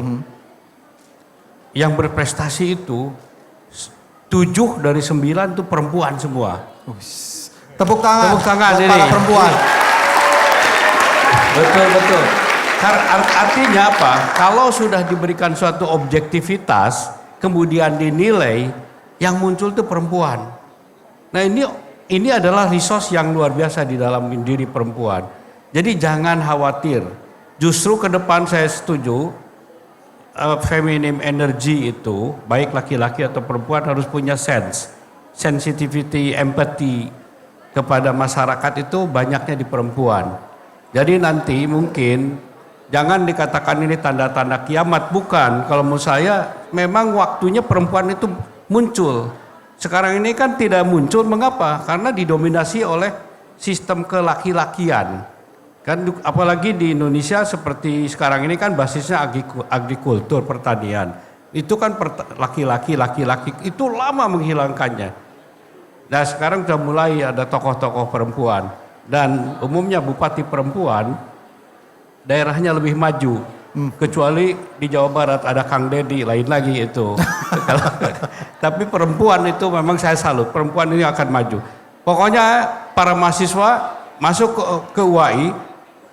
Yang berprestasi itu 7 dari 9 itu perempuan semua. Tepuk tangan ini. Para perempuan. Betul. Artinya apa? Kalau sudah diberikan suatu objektivitas, kemudian dinilai, yang muncul itu perempuan. Nah ini adalah resource yang luar biasa di dalam diri perempuan. Jadi jangan khawatir. Justru ke depan saya setuju feminine energy itu baik laki-laki atau perempuan harus punya sensitivity, empathy kepada masyarakat itu banyaknya di perempuan. Jadi nanti mungkin jangan dikatakan ini tanda-tanda kiamat, bukan. Kalau menurut saya memang waktunya perempuan itu muncul. sekarang ini kan tidak muncul. Mengapa? Karena didominasi oleh sistem kelaki-lakian. Kan apalagi di Indonesia seperti sekarang ini kan basisnya agrikultur, pertanian. Itu kan laki-laki itu lama menghilangkannya. Nah sekarang sudah mulai ada tokoh-tokoh perempuan. Dan umumnya bupati perempuan daerahnya lebih maju. Kecuali di Jawa Barat ada Kang Dedi, lain lagi itu. Tapi perempuan itu memang saya salut, perempuan ini akan maju. Pokoknya para mahasiswa masuk ke UAI,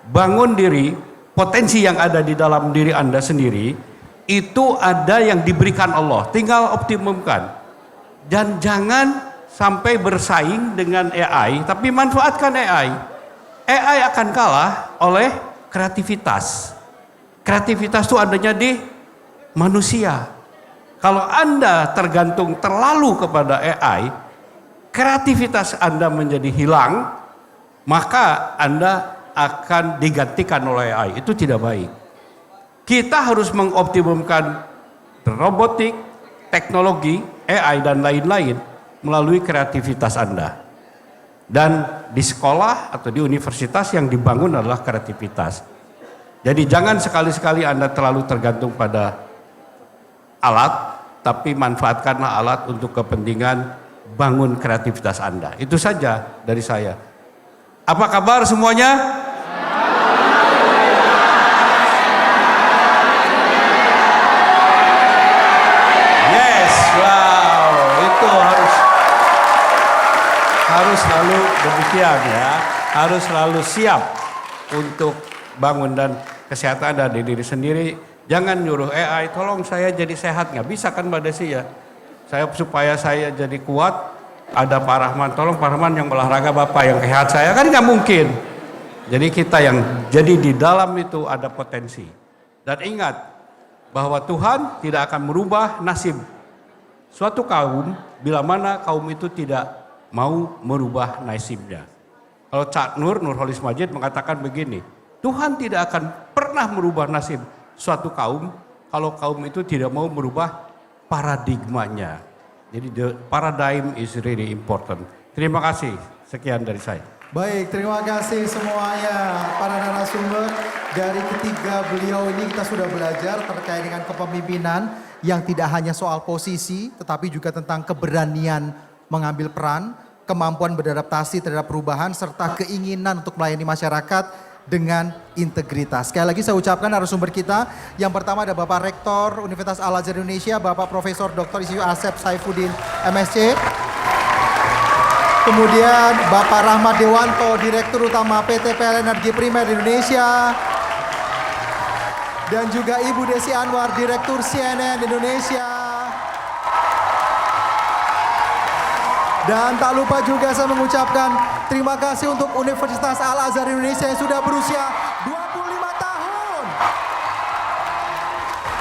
bangun diri, potensi yang ada di dalam diri Anda sendiri, itu ada yang diberikan Allah, tinggal optimumkan. Dan jangan sampai bersaing dengan AI, tapi manfaatkan AI. AI akan kalah oleh kreativitas. Kreativitas itu adanya di manusia. Kalau Anda tergantung terlalu kepada AI, kreativitas Anda menjadi hilang, maka Anda akan digantikan oleh AI. Itu tidak baik. Kita harus mengoptimumkan robotik, teknologi, AI dan lain-lain melalui kreativitas Anda. Dan di sekolah atau di universitas yang dibangun adalah kreativitas. Jadi jangan sekali-sekali Anda terlalu tergantung pada alat, tapi manfaatkanlah alat untuk kepentingan bangun kreativitas Anda. Itu saja dari saya. Apa kabar semuanya? Yes, wow, itu harus selalu demikian ya. Harus selalu siap untuk bangun dan kesehatan dari diri sendiri. Jangan nyuruh AI, tolong saya jadi sehat. Nggak bisa kan Mbak Desi ya. Supaya saya jadi kuat, ada Pak Rahman. Tolong Pak Rahman yang olahraga Bapak, yang sehat saya. Kan nggak mungkin. Jadi kita yang jadi di dalam itu ada potensi. Dan ingat bahwa Tuhan tidak akan merubah nasib suatu kaum bila mana kaum itu tidak mau merubah nasibnya. Kalau Cak Nurholis Majid mengatakan begini, Tuhan tidak akan pernah merubah nasib suatu kaum kalau kaum itu tidak mau merubah paradigmanya. Jadi the paradigm is really important. Terima kasih. Sekian dari saya. Baik, terima kasih semuanya para narasumber. Dari ketiga beliau ini kita sudah belajar terkait dengan kepemimpinan yang tidak hanya soal posisi, tetapi juga tentang keberanian mengambil peran, kemampuan beradaptasi terhadap perubahan, serta keinginan untuk melayani masyarakat dengan integritas. Sekali lagi saya ucapkan narasumber kita. Yang pertama ada Bapak Rektor Universitas Al-Azhar Indonesia, Bapak Profesor Dr. Isyu Asep Saifuddin, MSc. Kemudian Bapak Rahmat Dewanto, Direktur Utama PT PLN Energi Primer Indonesia. Dan juga Ibu Desi Anwar, Direktur CNN Indonesia. Dan tak lupa juga saya mengucapkan terima kasih untuk Universitas Al-Azhar Indonesia yang sudah berusia 25 tahun.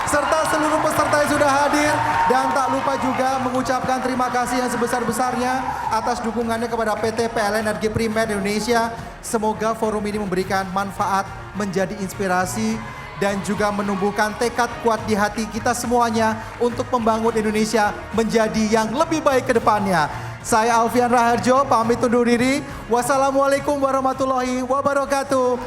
Serta seluruh peserta yang sudah hadir. Dan tak lupa juga mengucapkan terima kasih yang sebesar-besarnya atas dukungannya kepada PT PLN Energi Primer Indonesia. Semoga forum ini memberikan manfaat, menjadi inspirasi, dan juga menumbuhkan tekad kuat di hati kita semuanya untuk membangun Indonesia menjadi yang lebih baik ke depannya. Saya Alfian Raharjo, pamit undur diri. Wassalamualaikum warahmatullahi wabarakatuh.